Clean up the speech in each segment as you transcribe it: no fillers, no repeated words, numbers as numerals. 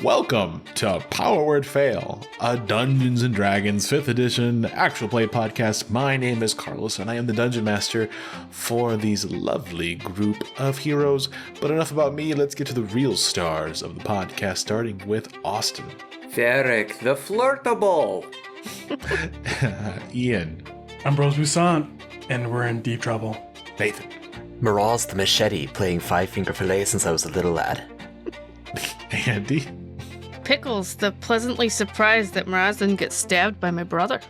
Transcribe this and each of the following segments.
Welcome to Power Word Fail, a Dungeons & Dragons 5th edition actual play podcast. My name is Carlos, and I am the Dungeon Master for these lovely group of heroes. But enough about me, let's get to the real stars of the podcast, starting with Austin. Varric the Flirtable. Ian. Commander Boussant, and we're in deep trouble. Nathan. Miraz the Machete, playing Five Finger Fillet since I was a little lad. Andy. Pickles, the pleasantly surprised that Miraz didn't get stabbed by my brother.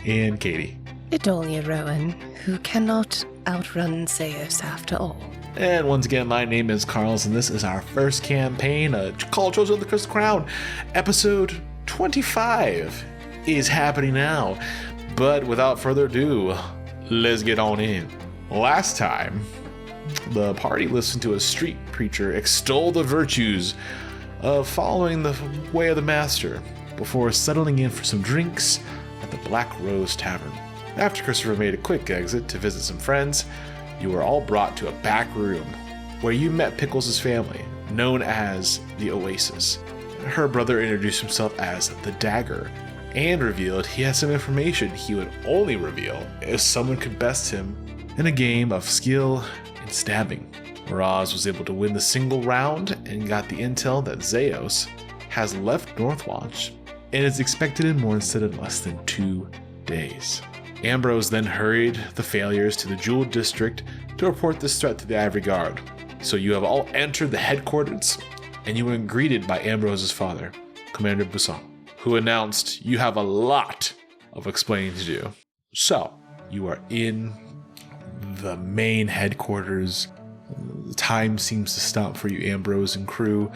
And Katie. Idolia Rowan, who cannot outrun Zeos after all. And once again, my name is Carlos, and this is our first campaign, Call Chosen of the Crystal Crown. Episode 25 is happening now. But without further ado, let's get on in. Last time, the party listened to a street preacher extol the virtues of following the way of the master before settling in for some drinks at the Black Rose Tavern. After Christopher made a quick exit to visit some friends, you were all brought to a back room where you met Pickles' family, known as the Oasis. Her brother introduced himself as the Dagger and revealed he had some information he would only reveal if someone could best him in a game of skill and stabbing. Miraz was able to win the single round and got the intel that Zeos has left Northwatch and is expected in Mornstead in less than 2 days. Ambrose then hurried the failures to the Jewel District to report this threat to the Ivory Guard. So you have all entered the headquarters, and you were greeted by Ambrose's father, Commander Boussant, who announced you have a lot of explaining to do. So you are in the main headquarters. Time seems to stop for you, Ambrose and crew,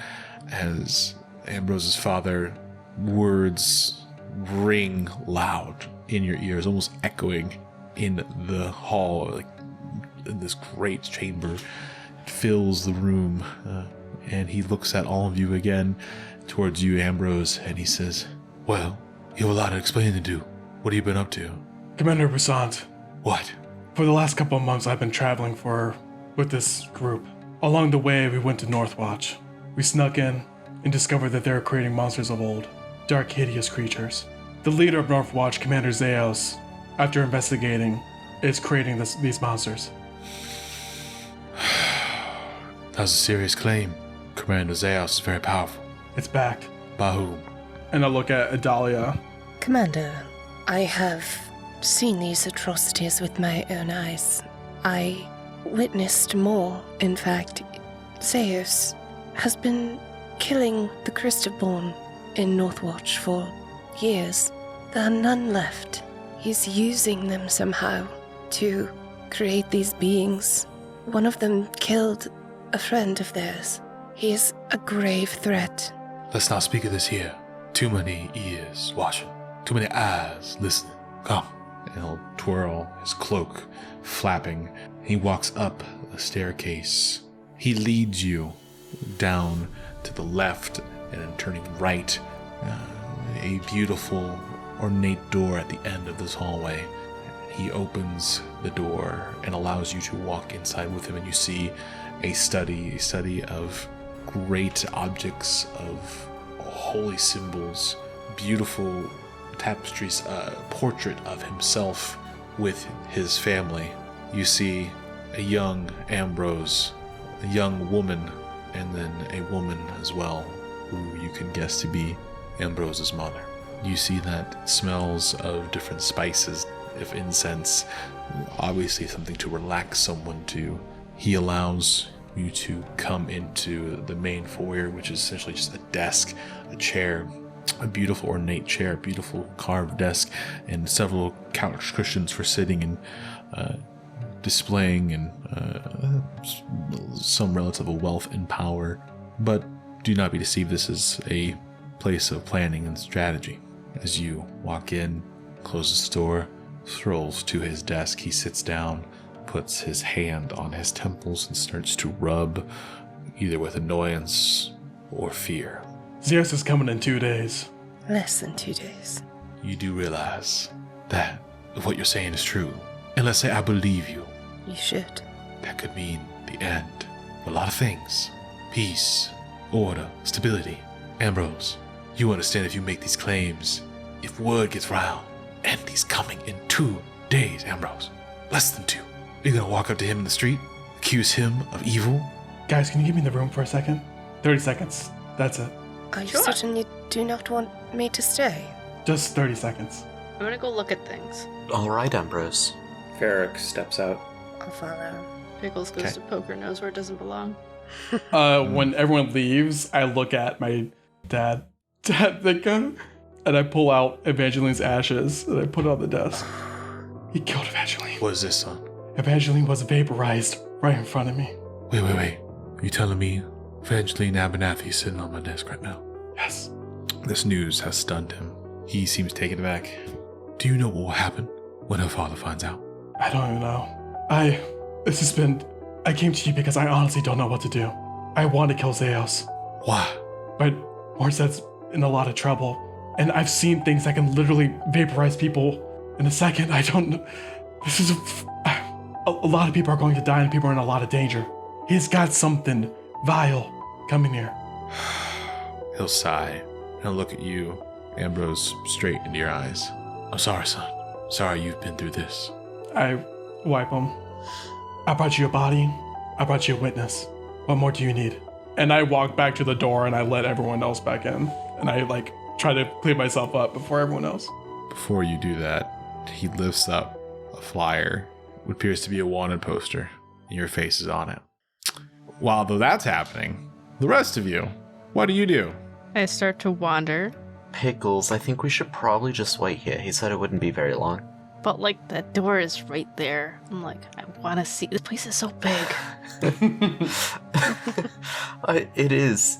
as Ambrose's father words ring loud in your ears, almost echoing in the hall, like in this great chamber. It fills the room, and he looks at all of you again, towards you, Ambrose, and he says, "Well, you have a lot of explaining to do. What have you been up to?" Commander Boussant, "What?" for the last couple of months I've been traveling with this group. Along the way, we went to Northwatch. We snuck in and discovered that they were creating monsters of old, dark, hideous creatures. The leader of Northwatch, Commander Zeos, after investigating, is creating these monsters. That's a serious claim. Commander Zeos is very powerful. It's backed. By whom? And I look at Idalia. Commander, I have seen these atrocities with my own eyes. I witnessed more, in fact. Zeus has been killing the Crystalborn in Northwatch for years. There are none left. He's using them somehow to create these beings. One of them killed a friend of theirs. He is a grave threat. Let's not speak of this here. Too many ears watching. Too many eyes listening. Come. And he'll twirl his cloak, flapping. He walks up a staircase. He leads you down to the left and then turning right. A beautiful, ornate door at the end of this hallway. He opens the door and allows you to walk inside with him, and you see a study of great objects, of holy symbols, beautiful tapestries, portrait of himself with his family. You see a young Ambrose, a young woman, and then a woman as well, who you can guess to be Ambrose's mother. You see that smells of different spices, of incense, obviously something to relax someone to. He allows you to come into the main foyer, which is essentially just a desk, a chair, a beautiful ornate chair, a beautiful carved desk, and several couch cushions for sitting and displaying and some relative wealth and power. But do not be deceived, this is a place of planning and strategy. As you walk in, closes the door, strolls to his desk, he sits down, puts his hand on his temples and starts to rub, either with annoyance or fear. Zeus is coming in 2 days. Less than 2 days. You do realize that if what you're saying is true, and let's say I believe you, You should. that could mean the end of a lot of things. Peace, order, stability. Ambrose, you understand if you make these claims, if word gets riled, and he's coming in 2 days, Ambrose. Less than 2. You're gonna walk up to him in the street, accuse him of evil? Guys, can you give me the room for a second? 30 seconds. That's it. Are you certain you do not want me to stay? Just 30 seconds. I'm gonna go look at things. All right, Ambrose. Ferric steps out. I'll follow. Pickles goes Okay. to poker nose where it doesn't belong. When everyone leaves, I look at my dad, Thicka, and I pull out Evangeline's ashes and I put it on the desk. He killed Evangeline. What is this, son? Evangeline was vaporized right in front of me. Wait. Are you telling me Evangeline Abernathy is sitting on my desk right now? Yes. This news has stunned him. He seems taken aback. Do you know what will happen when her father finds out? I don't even know. I came to you because I honestly don't know what to do. I want to kill Zeos, Why? but Morset's in a lot of trouble, and I've seen things that can literally vaporize people in a second. I don't know. This is a lot of people are going to die and people are in a lot of danger. He's got something vile coming here. He'll sigh and he'll look at you, Ambrose, straight into your eyes. I'm sorry, son. Sorry you've been through this. I wipe him. I brought you a body. I brought you a witness. What more do you need? And I walk back to the door and I let everyone else back in. And I try to clean myself up before everyone else. Before you do that, he lifts up a flyer, what appears to be a wanted poster, and your face is on it. While that's happening, the rest of you, what do? I start to wander, Pickles, I think we should probably just wait here. He said it wouldn't be very long. but like the door is right there. I'm like, I want to see. This place is so big. It is.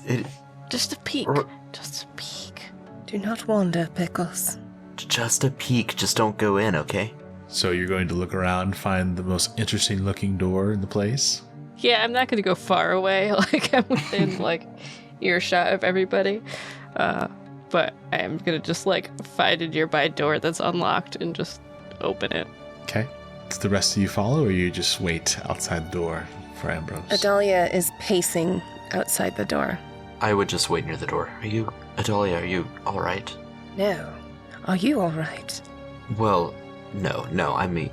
Just a peek. R- Just a peek. Do not wander, Pickles. Just a peek. Just don't go in, okay? So you're going to look around, find the most interesting looking door in the place? Yeah, I'm not gonna go far away. Like I'm within earshot of everybody. But I am gonna just find a nearby door that's unlocked and just open it. Okay. Does the rest of you follow, or you just wait outside the door for Ambrose? Adalia is pacing outside the door. I would just wait near the door. Adalia, are you alright? No. Are you all right? Well, no. I mean,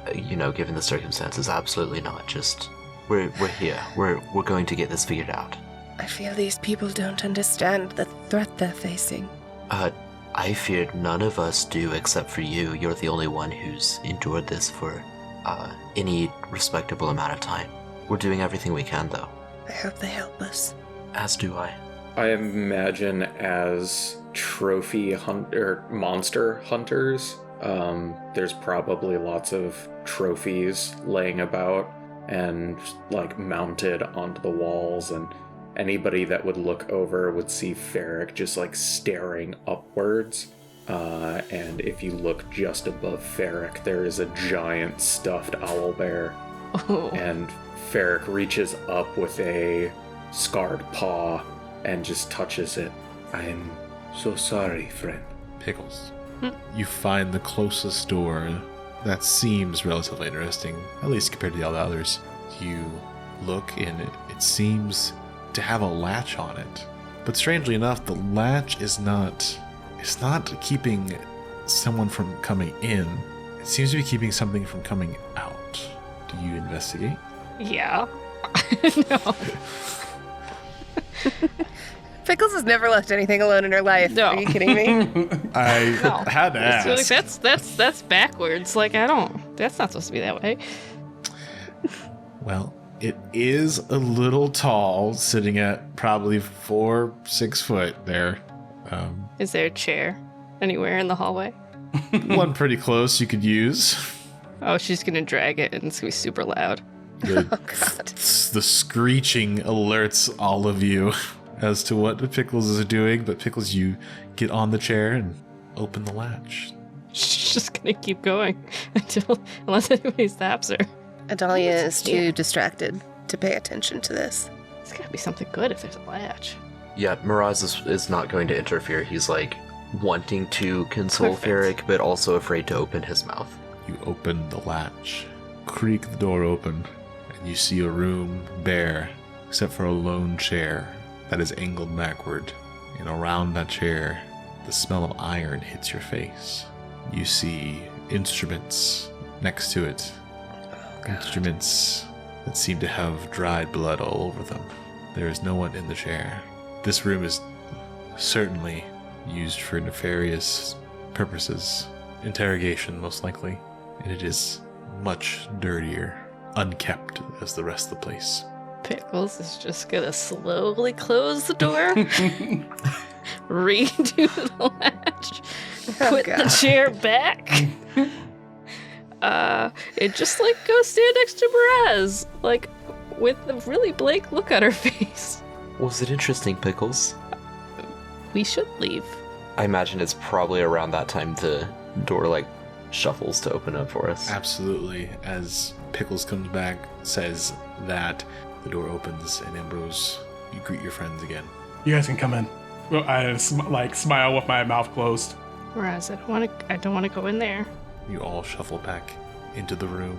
given the circumstances, absolutely not. Just, we're here. We're going to get this figured out. I feel these people don't understand the threat they're facing. I feared none of us do except for you. You're the only one who's endured this for, any respectable amount of time. We're doing everything we can, though. I hope they help us. As do I. I imagine as monster hunters, there's probably lots of trophies laying about and mounted onto the walls, and anybody that would look over would see Ferric just staring upwards. And if you look just above Ferric, there is a giant stuffed owlbear. Oh. And Ferric reaches up with a scarred paw and just touches it. I'm so sorry, friend. Pickles. You find the closest door that seems relatively interesting, at least compared to all the others. You look and it seems to have a latch on it. But strangely enough, the latch is not keeping someone from coming in. It seems to be keeping something from coming out. Do you investigate? Yeah. No. Pickles has never left anything alone in her life. No. Are you kidding me? I No. had to ask. That's backwards. That's not supposed to be that way. Well, it is a little tall, sitting at probably 4-6 foot there. Is there a chair anywhere in the hallway? One pretty close you could use. Oh, she's gonna drag it and it's gonna be super loud. The, Oh, God. the screeching alerts all of you as to what Pickles is doing, but Pickles, you get on the chair and open the latch. She's just gonna keep going unless anybody stops her. Adalia is too Yeah. distracted to pay attention to this. It's gotta be something good if there's a latch. Yeah, Miraz is not going to interfere. He's wanting to console Perfect. Ferric, but also afraid to open his mouth. You open the latch, creak the door open, and you see a room bare, except for a lone chair that is angled backward. And around that chair, the smell of iron hits your face. You see instruments next to it. Instruments that seem to have dried blood all over them. There is no one in the chair. This room is certainly used for nefarious purposes. Interrogation, most likely. And it is much dirtier, unkept as the rest of the place. Pickles is just gonna slowly close the door, redo the latch, put the chair back, and just like go stand next to Miraz, like with a really blank look on her face. Was it interesting, Pickles? We should leave. I imagine it's probably around that time the door like shuffles to open up for us. Absolutely. As Pickles comes back, says that, the door opens, and Ambrose, you greet your friends again. You guys can come in. Well, I smile with my mouth closed. Miraz, I don't wanna go in there. You all shuffle back into the room.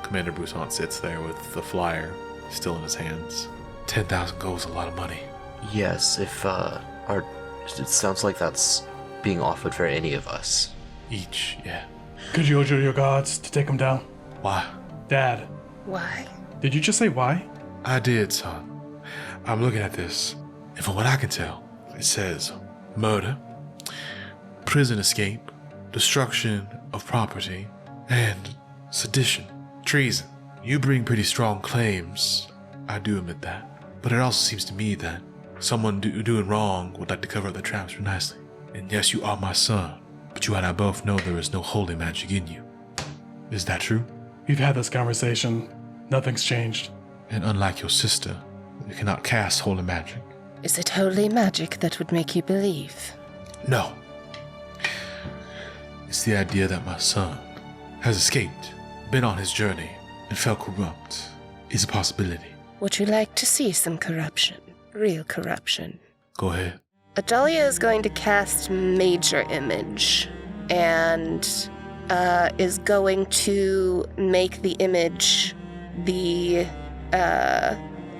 Commander Boussant sits there with the flyer still in his hands. 10,000 gold is a lot of money. Yes, if it sounds like that's being offered for any of us. Each, yeah. Could you order your guards to take them down? Why? Dad, Why? did you just say why? I did, son. I'm looking at this, and from what I can tell, it says murder, prison escape, destruction of property, and sedition, treason. You bring pretty strong claims, I do admit that. But it also seems to me that someone doing wrong would like to cover up their tracks real nicely. And yes, you are my son, but you and I both know there is no holy magic in you. Is that true? We've had this conversation. Nothing's changed. And unlike your sister, you cannot cast holy magic. Is it holy magic that would make you believe? No. It's the idea that my son has escaped, been on his journey, and felt corrupt is a possibility. Would you like to see some corruption? Real corruption? Go ahead. Adalia is going to cast Major Image and is going to make the image the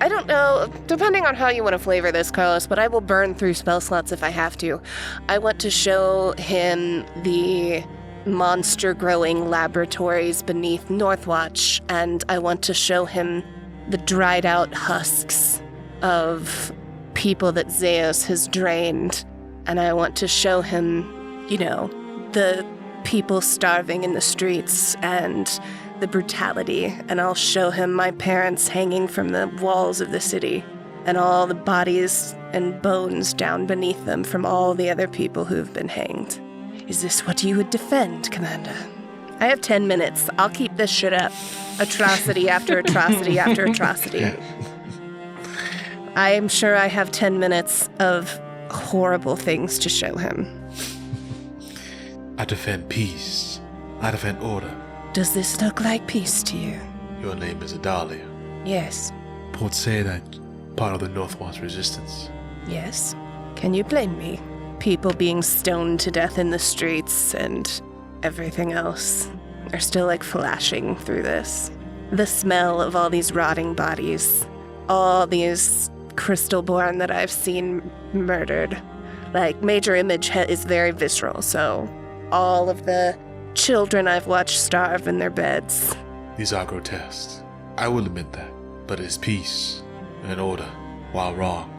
I don't know, depending on how you want to flavor this, Carlos, but I will burn through spell slots if I have to. I want to show him the monster growing laboratories beneath Northwatch, and I want to show him the dried out husks of people that Zeos has drained. And I want to show him, you know, the people starving in the streets and the brutality. And I'll show him my parents hanging from the walls of the city and all the bodies and bones down beneath them from all the other people who've been hanged. Is this what you would defend, Commander? I have 10 minutes. I'll keep this shit up. Atrocity after atrocity after atrocity. I am sure I have 10 minutes of horrible things to show him. I defend peace. I defend order. Does this look like peace to you? Your name is Adalia. Yes. Ports say that part of the Northwatch resistance. Yes. Can you blame me? People being stoned to death in the streets and everything else are still like flashing through this. The smell of all these rotting bodies, all these crystalborn that I've seen murdered. Like, Major Image is very visceral, so all of the children I've watched starve in their beds. These are grotesque. I will admit that. But it is peace and order. While wrong,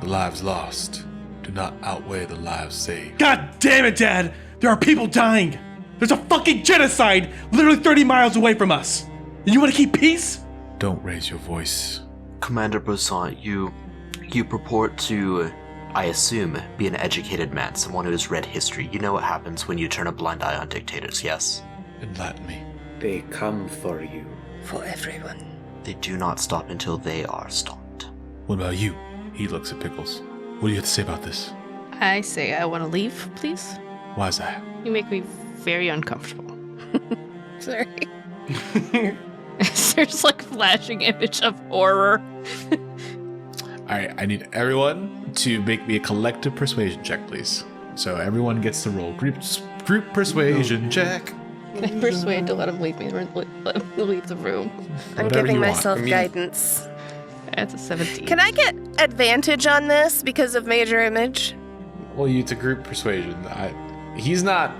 the lives lost do not outweigh the lives saved. God damn it, Dad! There are people dying! There's a fucking genocide literally 30 miles away from us! And you want to keep peace? Don't raise your voice. Commander Boussant, you purport to, I assume, be an educated man, someone who has read history. You know what happens when you turn a blind eye on dictators, yes? Enlighten me. They come for you. For everyone. They do not stop until they are stopped. What about you? He looks at Pickles. What do you have to say about this? I say I want to leave, please. Why is that? You make me very uncomfortable. Sorry. There's like flashing image of horror. Alright, I need everyone to make me a collective persuasion check, please. So everyone gets to roll group persuasion check. Can I persuade to let him leave me? Let him leave the room. I'm Whatever giving you want. myself I mean- guidance. That's a 17. Can I get advantage on this because of major image? Well, it's a group persuasion. He's not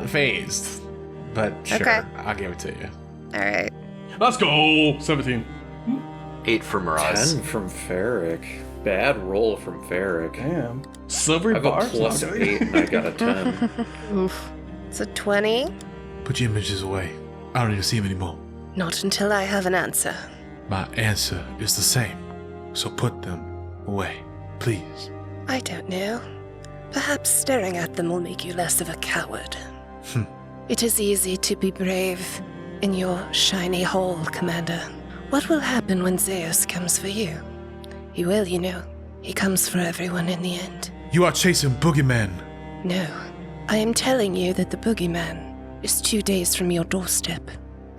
phased, but sure, Okay. I'll give it to you. All right. Let's go. 17. 8 for Miraz. 10 from Ferric. Bad roll from Ferric. Damn. I Silvery have a bars. plus 8 and I got a 10. Oof. It's a 20. Put your images away. I don't need to see them anymore. Not until I have an answer. My answer is the same, so put them away, please. I don't know. Perhaps staring at them will make you less of a coward. It is easy to be brave in your shiny hole, Commander. What will happen when Zeos comes for you? He will, you know. He comes for everyone in the end. You are chasing boogeymen. No, I am telling you that the boogeyman is 2 days from your doorstep,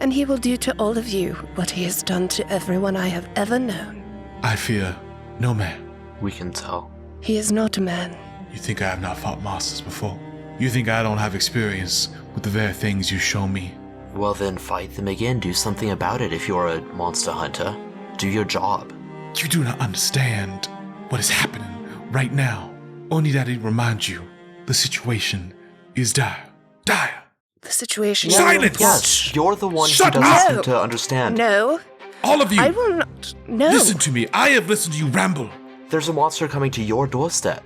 and he will do to all of you what he has done to everyone I have ever known. I fear no man. We can tell. He is not a man. You think I have not fought monsters before? You think I don't have experience with the very things you show me? Well, then fight them again. Do something about it if you're a monster hunter. Do your job. You do not understand what is happening right now. Only that it reminds you the situation is dire. Dire! The situation. Silence! Yes, you're the one Shut who doesn't up! seem to understand. No, All of you! I will not. No. Listen to me. I have listened to you ramble. There's a monster coming to your doorstep.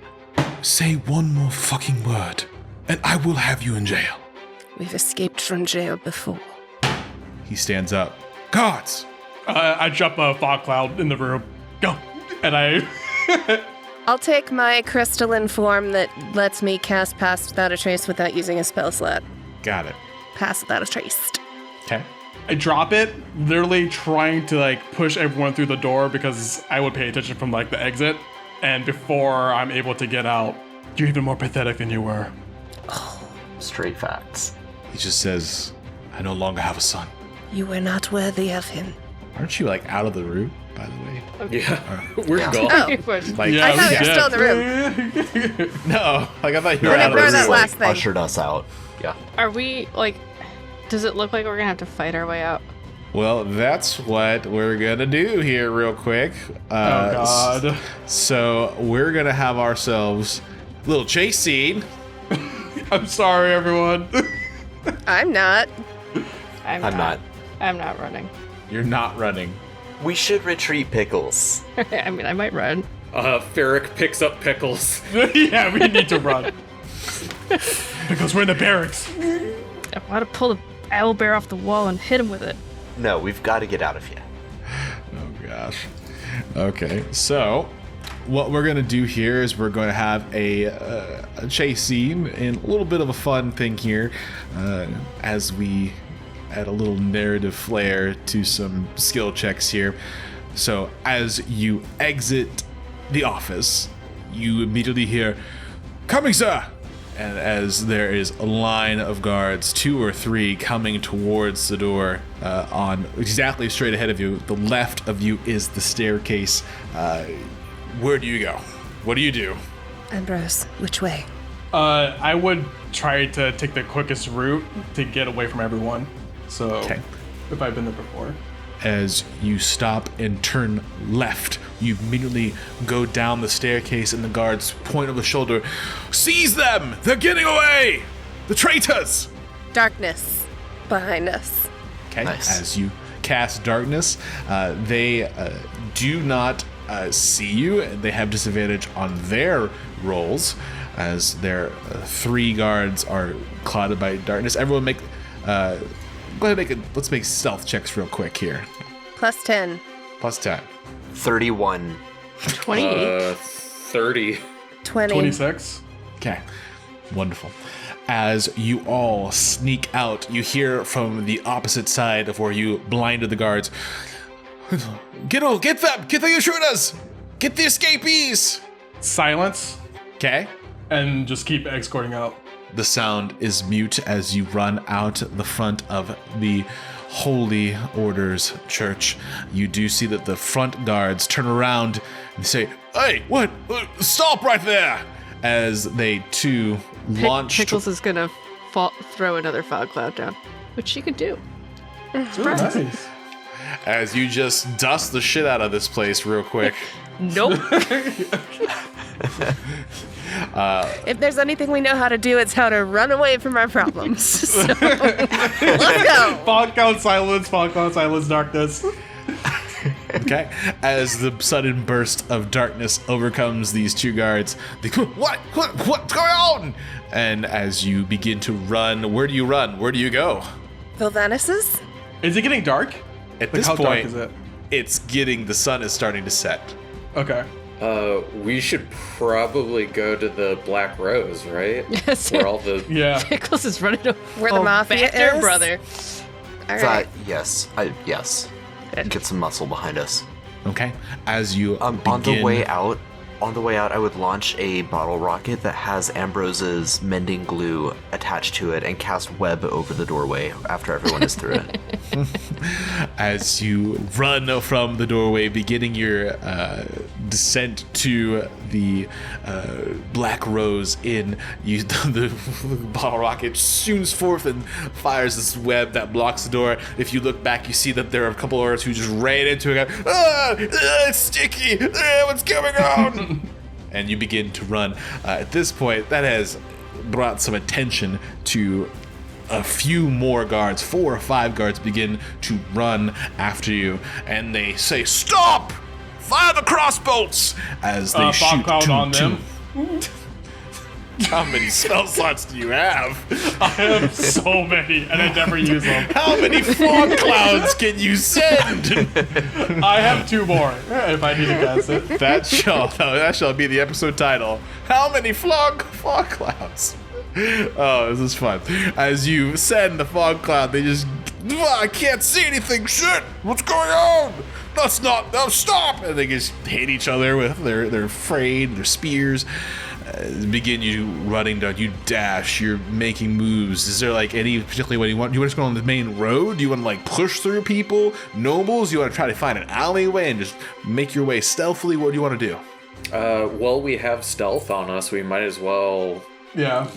Say one more fucking word, and I will have you in jail. We've escaped from jail before. He stands up. Guards! I jump a fog cloud in the room. Go. And I. I'll take my crystalline form that lets me cast Pass Without a Trace without using a spell slot. Got it. Pass Without a Trace. Okay. I drop it, literally trying to like push everyone through the door because I would pay attention from like the exit. And before I'm able to get out, you're even more pathetic than you were. Straight facts. He just says, I no longer have a son. You were not worthy of him. Aren't you like out of the room, by the way? Yeah, we're Yeah. gone. Oh, Like, Yeah, I thought you were yeah. still in the room. no, like I thought you were I out of ignore the that room. last thing. Ushered us out. Yeah. Are we like? Does it look like we're gonna have to fight our way out? Well, that's what we're gonna do here, real quick. Oh God. So we're gonna have ourselves a little chase scene. I'm sorry, everyone. I'm not. I'm not. I'm not running. You're not running. We should retreat, Pickles. I mean, I might run. Ferric picks up Pickles. Yeah, we need to run. Because we're in the barracks. I want to pull the owlbear off the wall and hit him with it. No, we've got to get out of here. Oh gosh. Okay, so what we're gonna do here is we're going to have a chase scene and a little bit of a fun thing here, as we add a little narrative flair to some skill checks here. So as you exit the office, you immediately hear, "Coming, sir!" And as there is a line of guards, 2 or 3 coming towards the door, on exactly straight ahead of you. The left of you is the staircase. Where do you go? What do you do? Ambrose, which way? I would try to take the quickest route to get away from everyone. So, Okay. if I've been there before. As you stop and turn left, you immediately go down the staircase and the guards point over the shoulder. Seize them! They're getting away! The traitors! Darkness. Behind us. Okay, Nice. as you cast darkness, they do not see you. They have disadvantage on their rolls, as their 3 guards are clouded by darkness. Everyone make, go ahead and let's make stealth checks real quick here. Plus 10. Plus 10. 31. 28. 30. 20. 26. Okay, wonderful. As you all sneak out, you hear from the opposite side of where you blinded the guards. Get them! Get the intruders! Get the escapees! Silence. Okay. And just keep escorting out. The sound is mute as you run out the front of the Holy Orders Church. You do see that the front guards turn around and say, "Hey, what? Stop right there!" As they too launch. Pickles is gonna throw another fog cloud down, which she could do. Nice. As you just dust the shit out of this place real quick. Nope. If there's anything we know how to do, it's how to run away from our problems. So, let's go. Fog cloud silence, darkness. Okay. As the sudden burst of darkness overcomes these two guards, they go, what's going on? And as you begin to run, where do you run? Where do you go? Vilvanis's? Is it getting dark? At Like, this how dark point, is it? it's getting, the sun is starting to set. Okay. We should probably go to the Black Rose, right? Yes. Where all the Yeah. Pickles is running over. Where the mafia back there, is? brother. All That, right. yes. Yes. Good. Get some muscle behind us. Okay. As you On the way out, I would launch a bottle rocket that has Ambrose's mending glue attached to it and cast web over the doorway after everyone is through it. As you run from the doorway, beginning your descent to the Black Rose Inn, the bottle rocket shoots forth and fires this web that blocks the door. If you look back, you see that there are a couple of others who just ran into it. It's sticky! What's going on? And you begin to run. At this point, that has brought some attention to a few more guards. 4 or 5 guards begin to run after you, and they say, "Stop! Fire the crossbolts!" As they Fog shoot cloud on them. How many spell slots do you have? I have so many, and I never use them. How many fog clouds can you send? I have 2 more, if I need to cast it. That shall be the episode title. How many fog clouds? Oh, this is fun. As you send the fog cloud, they just, I can't see anything. Shit, what's going on? That's not, no, stop! And they just hit each other with their frayed, their spears. Begin you running down, you dash, you're making moves. Is there like any particular way you want? Do you want to go on the main road? Do you want to like push through people, nobles? Do you want to try to find an alleyway and just make your way stealthily? What do you want to do? well, we have stealth on us. We might as well Yeah.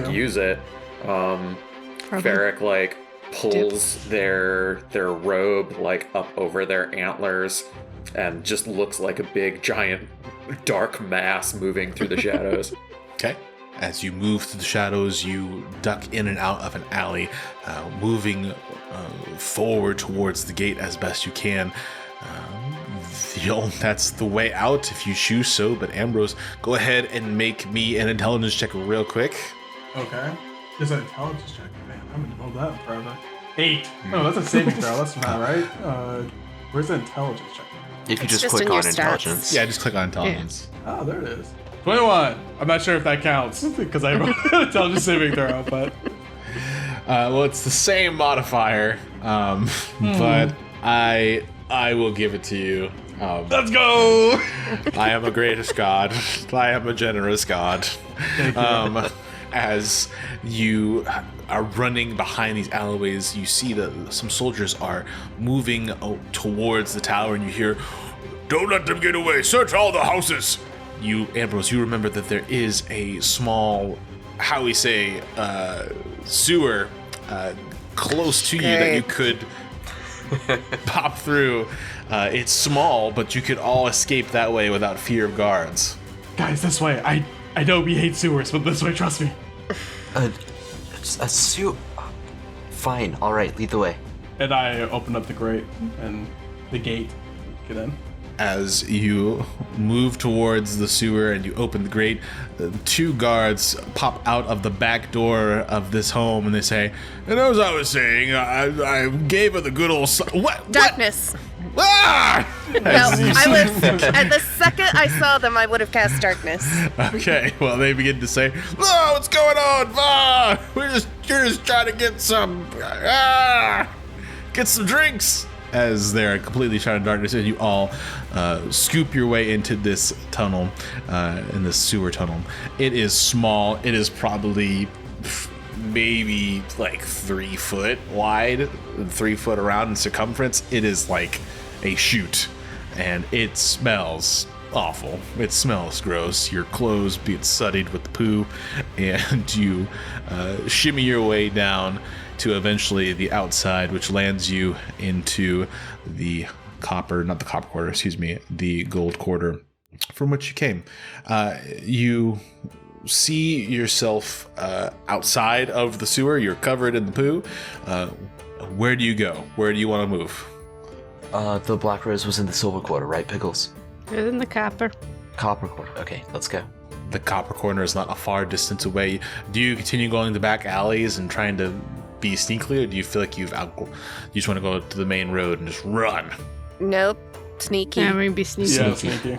use it. Varric like pulls their robe like up over their antlers and just looks like a big giant dark mass moving through the shadows. Okay. As you move through the shadows, you duck in and out of an alley, moving forward towards the gate as best you can. That's the way out if you choose so, but Ambrose, go ahead and make me an intelligence check real quick. Okay. Just an intelligence check. Man, I haven't rolled that in forever. 8. Oh, that's a saving throw. That's not right. Where's the intelligence check? If you It's just just click in your on stats. intelligence. Yeah, just click on intelligence. Oh, there it is. 21. I'm not sure if that counts because I rolled an intelligence saving throw, but Well, it's the same modifier, but I will give it to you. let's go. I am a gracious god. I am a generous god. As you are running behind these alleyways, you see that some soldiers are moving towards the tower, and you hear, "Don't let them get away! Search all the houses!" You, Ambrose, you remember that there is a small, how we say, sewer close to you that you could pop through. It's small, but you could all escape that way without fear of guards. Guys, this way. I know we hate sewers, but this way, trust me. A suit. Fine. All right. Lead the way. And I open up the grate and the gate. Get in. As you move towards the sewer and you open the grate, 2 guards pop out of the back door of this home and they say, "And as I was saying, I gave her the good old what? Darkness. Ah! No, I would. At the second I saw them, I would have cast darkness. Okay, well they begin to say, "Oh, what's going on? Ah, you're just trying to get some drinks." As they're completely shrouded in darkness, and you all scoop your way into this tunnel, in this sewer tunnel. It is small. It is probably maybe like 3 foot wide, 3 foot around in circumference. It is like a chute, and it smells awful. It smells gross. Your clothes being suddied with the poo, and you shimmy your way down to eventually the outside, which lands you into the the gold quarter. from which you came. You see yourself outside of the sewer. You're covered in the poo. Where do you go? Where do you want to move? The Black Rose was in the Silver Quarter, right, Pickles? It's in the copper. Copper Quarter. Okay, let's go. The Copper Corner is not a far distance away. Do you continue going the back alleys and trying to be sneakily, or do you feel like you just want to go to the main road and just run? Nope. Sneaky. Yeah, we're gonna be sneaky. Yeah, sneaky.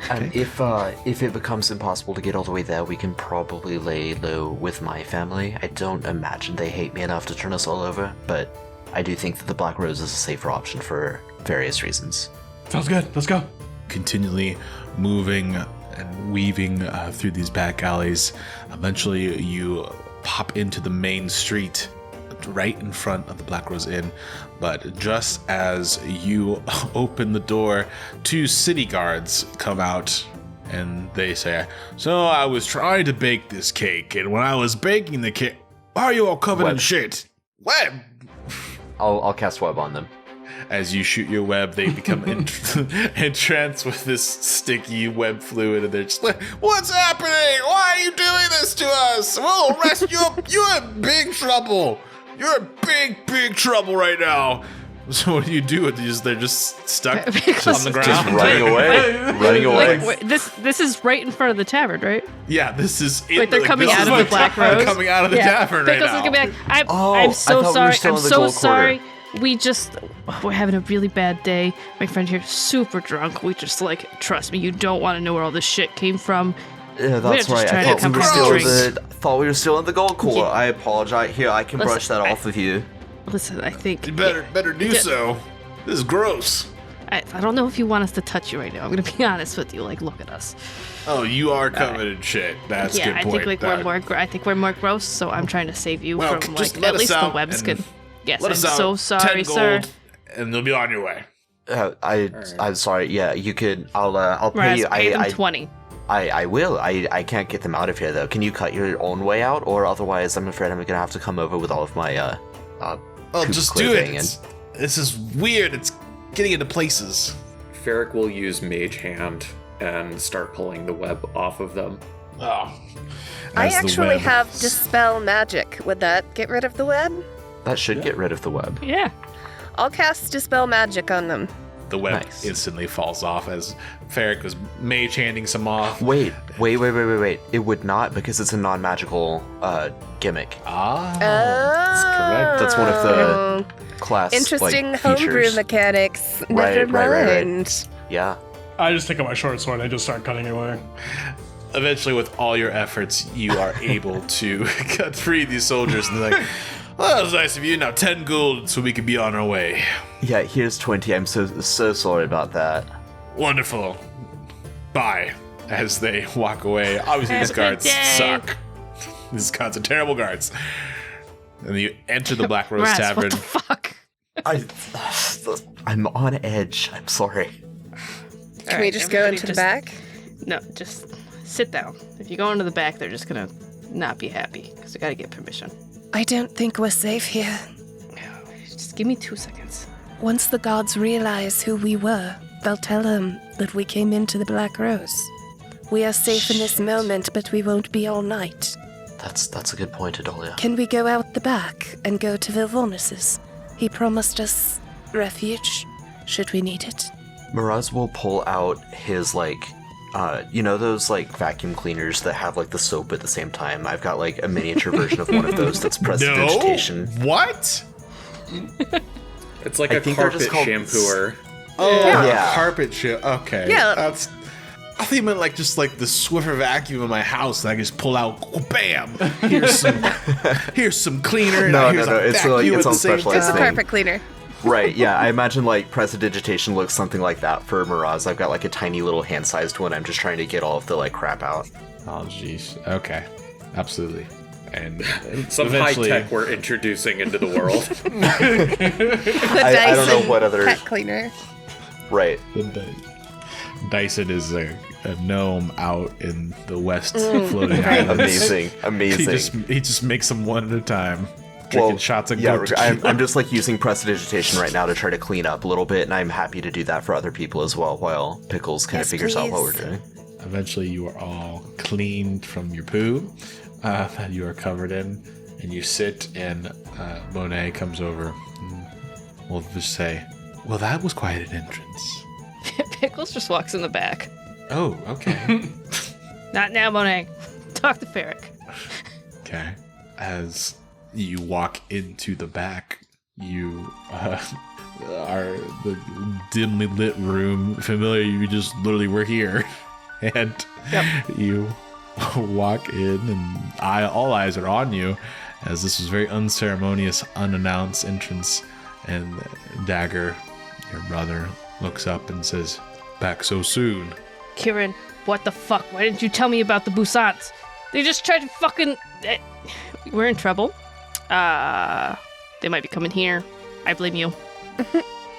And if it becomes impossible to get all the way there, we can probably lay low with my family. I don't imagine they hate me enough to turn us all over, but I do think that the Black Rose is a safer option for various reasons. Sounds good. Let's go. Continually moving and weaving through these back alleys. Eventually, you pop into the main street right in front of the Black Rose Inn. But just as you open the door, 2 city guards come out and they say, "So I was trying to bake this cake, and when I was baking the cake, why are you all covered in Web. shit?" Web! I'll cast web on them. As you shoot your web, they become entranced with this sticky web fluid, and they're just like, "What's happening? Why are you doing this to us? We'll arrest you. You're in big trouble. You're in big trouble right now." So what do you do? They're just stuck on the ground? Just running away. Running away. Wait, this is right in front of the tavern, right? Yeah, this is... Like they're coming out of the Black Rose. Coming out of the tavern right Pickles now. is gonna be like, Oh, I'm I so thought we were sorry. still I'm in the so gold sorry. We're having a really bad day. My friend here is super drunk. We just trust me, you don't want to know where all this shit came from. Yeah, We're that's just right. I trying to thought come we were to still in drinks. thought we were still in the gold core. Yeah. I apologize. Here, I can Listen, brush that off with you. Listen, I think You better do so. This is gross. I don't know if you want us to touch you right now. I'm gonna be honest with you. Look at us. Oh, you are covered in shit. That's a Yeah, good I point. think I think we're more gross. So I'm trying to save you Well, from just let at us least the out webs and can. Yes, Let I'm us out so sorry, 10 sir. gold, and they'll be on your way. I'm sorry. Yeah, you could. I'll pay Raz, you. pay them I 20. I will. I can't get them out of here though. Can you cut your own way out, or otherwise, I'm afraid I'm gonna have to come over with all of my Oh, coop just do clothing it. This is weird. It's getting into places. Ferric will use Mage Hand and start pulling the web off of them. Oh. I As the actually web- have Dispel Magic. Would that get rid of the web? That should get rid of the web. Yeah. I'll cast Dispel Magic on them. The web Nice. instantly falls off as Ferric was mage handing some off. Wait. It would not because it's a non-magical gimmick. Ah, that's correct. That's one of the class Interesting like, homebrew features. mechanics. Right, Never right. mind. Yeah. I just take out my short sword and I just start cutting it away. Eventually, with all your efforts, you are able to cut free these soldiers. And they're like, "Well, that was nice of you. Now 10 gold so we can be on our way." Yeah, here's 20. I'm so sorry about that. Wonderful. Bye. As they walk away. Obviously, these Have a good guards day. suck. These guards are terrible guards. And you enter the Black Rose Raz, Tavern. what the fuck? I'm on edge. I'm sorry. Can we just go into the back? No, just sit down. If you go into the back, they're just gonna not be happy because they gotta get permission. I don't think we're safe here. Just give me 2 seconds. Once the gods realize who we were, they'll tell them that we came into the Black Rose. We are safe in this moment, but we won't be all night. That's a good point, Adolia. Can we go out the back and go to Vilvornis's? He promised us refuge, should we need it. Miraz will pull out his those vacuum cleaners that have the soap at the same time. I've got a miniature version of one of those that's prestidigitation. What? It's like I a think they're carpet just called- shampooer. Oh, Yeah. carpet shit. Okay. Yeah. I think you meant the Swiffer vacuum in my house that I can just pull out. Bam! Here's some cleaner. And No, here's no, a it's vacuum it's at on the same specialized It's a thing. carpet cleaner. Right, yeah, I imagine prestidigitation looks something like that for Miraz. I've got a tiny little hand-sized one. I'm just trying to get all of the crap out. Oh, jeez. Okay. Absolutely. And Some high eventually, tech we're introducing into the world. The I don't know Dyson what other- pet cleaner. Right. Dyson is a gnome out in the west floating islands. Amazing. He just makes them one at a time. drinking shots of goat tequila. I'm just like using prestidigitation right now to try to clean up a little bit, and I'm happy to do that for other people as well, while Pickles kind of figures out what we're doing. Eventually, you are all cleaned from your poo that you are covered in, and you sit, and Monet comes over. And we'll just say, well, that was quite an entrance. Pickles just walks in the back. Oh, okay. Not now, Monet. Talk to Ferric. Okay. As you walk into the back, you are the dimly lit room familiar. You just literally were here. And you walk in, and all eyes are on you, as this was very unceremonious, unannounced entrance. And Dagger, your brother, looks up and says, "Back so soon." Kieran, what the fuck? Why didn't you tell me about the Boussants? They just tried to fucking... We're in trouble. They might be coming here. I blame you.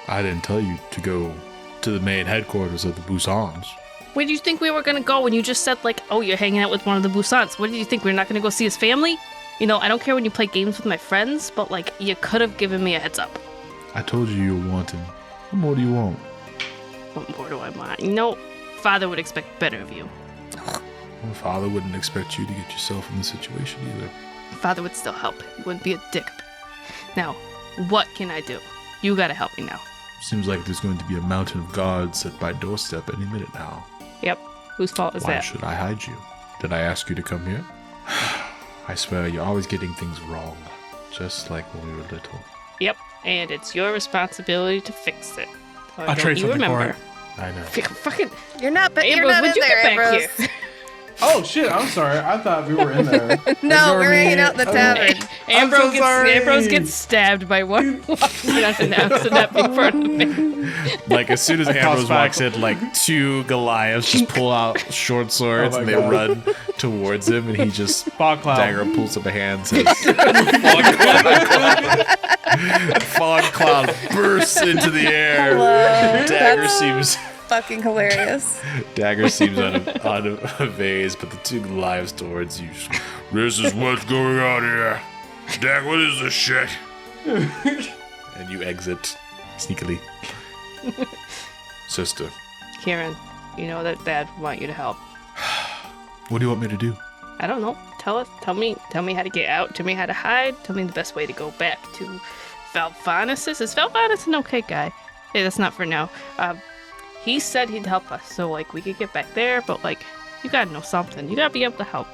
I didn't tell you to go to the main headquarters of the Boussants. Where do you think we were gonna go when you just said, like, oh, you're hanging out with one of the Boussants? What did you think? We're not gonna go see his family? You know, I don't care when you play games with my friends, but, like, you could have given me a heads up. I told you were wanted. What more do you want? What more do I want? You know, Father would expect better of you. Well, Father wouldn't expect you to get yourself in this situation either. Father would still help. He wouldn't be a dick. Now, what can I do? You gotta help me now. Seems like there's going to be a mountain of guards at my doorstep any minute now. Yep. Whose fault is Why that? should I hide you? Did I ask you to come here? I swear, you're always getting things wrong. Just like when we were little. Yep. And it's your responsibility to fix it. Or I'll don't trade you something for remember? it. I know. Fucking You're not, but you're Ambrose, not would in you there, get back Ambrose. here? Oh shit! I'm sorry. I thought we were in there. No, Ignore we're me. hanging out in the Oh. tavern. Ambrose, so sorry. Ambrose gets stabbed by one walking in unannounced and that in front of me. Like, as soon as I Ambrose toss back. walks in, like, two Goliaths just pull out short swords Oh and my they God. run towards him, and he just... Fog cloud. Dagger pulls up a hand and says... Fog cloud bursts into the air. Hello. Dagger That's seems... fucking hilarious. Dagger seems unfazed, but the two Goliaths towards you. This is what's going on here. Dag, what is this shit? And you exit sneakily. Sister, Kieran, you know that Dad would want you to help. what do you want me to do? I don't know. Tell me how to get out. Tell me how to hide. Tell me the best way to go back to Valvanus. Is Valvanus an okay guy? Hey, that's not for now. He said he'd help us, so, like, we could get back there, but, like, you gotta know something. You gotta be able to help.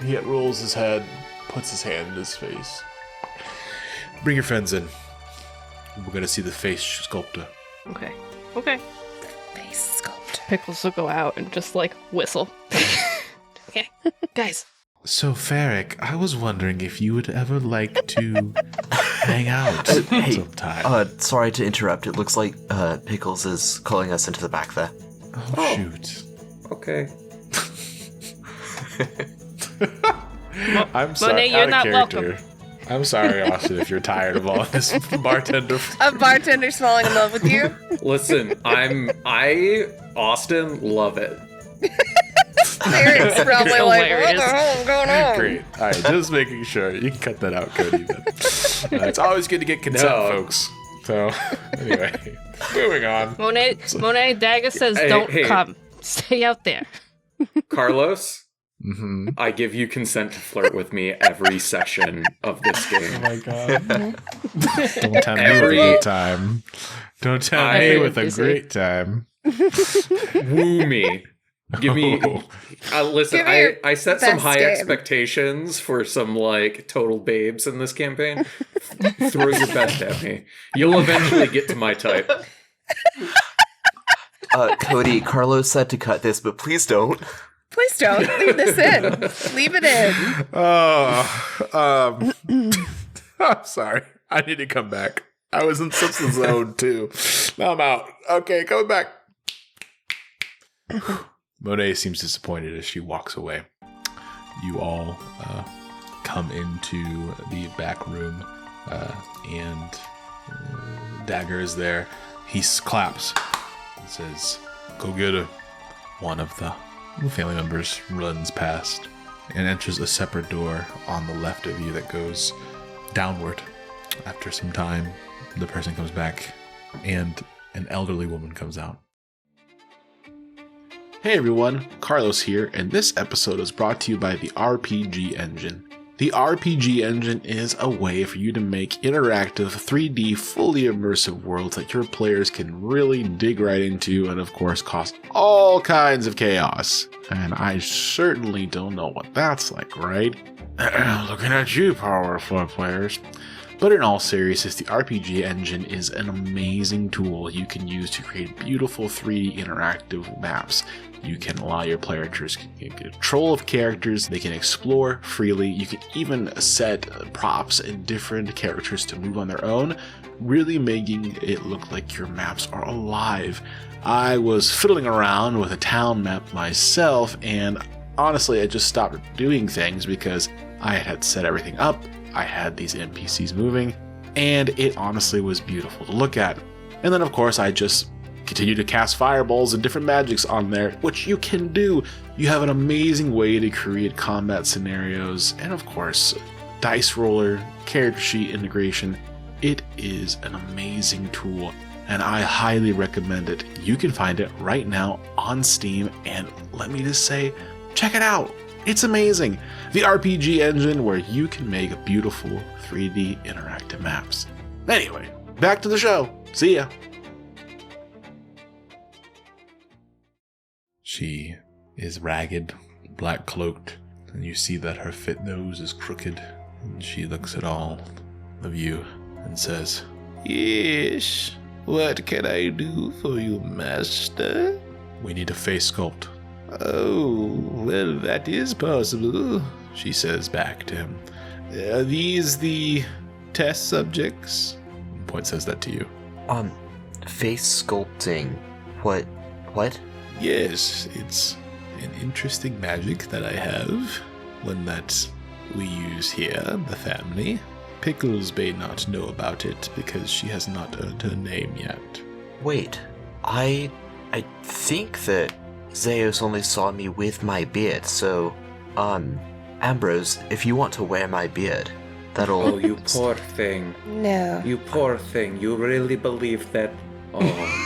He rolls his head, puts his hand in his face. Bring your friends in. We're gonna see the face sculptor. Okay. Face sculpt. Pickles will go out and just, like, whistle. Okay. Guys. So, Ferric, I was wondering if you would ever like to hang out Hey, sometime. sorry to interrupt. It looks like Pickles is calling us into the back there. Oh, shoot. Okay. I'm sorry. Monet, you're out of not character. welcome. I'm sorry, Austin, if you're tired of all this bartender. A bartender's falling in love with you. Listen, Austin, love it. Eric's probably like, what Hilarious. the hell is going on? Great. All right, just making sure. You can cut that out, Cody. But, it's always good to get consent, No. folks. So, anyway, moving on. Monet Dagger says don't Hey. come. Stay out there. Carlos, Mm-hmm. I give you consent to flirt with me every session of this Oh game. my god. Don't tempt me with a good time. Don't tempt me with a great time. Woo me. Give me. Listen, Give me your I set some best high game. expectations for some, like, total babes in this campaign. Throw your best at me. You'll eventually get to my type. Cody, Carlos said to cut this, but please don't. Please don't leave this in. Leave it in. I'm sorry. I need to come back. I was in such a zone, too. Now I'm out. Okay, coming back. Monet seems disappointed as she walks away. You all come into the back room, and Dagger is there. He claps and says, "Go get her." One of the family members runs past and enters a separate door on the left of you that goes downward. After some time, the person comes back, and an elderly woman comes out. Hey everyone, Carlos here, and this episode is brought to you by the RPG Engine. The RPG Engine is a way for you to make interactive, 3D, fully immersive worlds that your players can really dig right into and of course cause all kinds of chaos. And I certainly don't know what that's like, right? Looking at you, powerful players. But in all seriousness, the RPG Engine is an amazing tool you can use to create beautiful 3D interactive maps. You can allow your players to get control of characters, they can explore freely, you can even set props and different characters to move on their own, really making it look like your maps are alive. I was fiddling around with a town map myself, and honestly I just stopped doing things because I had set everything up, I had these NPCs moving, and it honestly was beautiful to look at. And then of course I just continue to cast fireballs and different magics on there, which you can do. You have an amazing way to create combat scenarios, and of course, dice roller, character sheet integration. It is an amazing tool, and I highly recommend it. You can find it right now on Steam, and let me just say, check it out. It's amazing. The RPG Engine, where you can make beautiful 3D interactive maps. Anyway, back to the show. See ya. She is ragged, black cloaked, and you see that her fit nose is crooked, and she looks at all of you and says, "Yes, what can I do for you, master?" "We need a face sculpt." "Oh, well, that is possible," she says back to him. "Are these the test subjects?" Point says that to you. Face sculpting. What? "Yes, it's an interesting magic that I have, one that we use here in the family. Pickles may not know about it because she has not earned her name yet." Wait, I think that Zeos only saw me with my beard, so, Ambrose, if you want to wear my beard, that'll... Oh, you poor thing. No. You poor thing. You really believe that? Oh.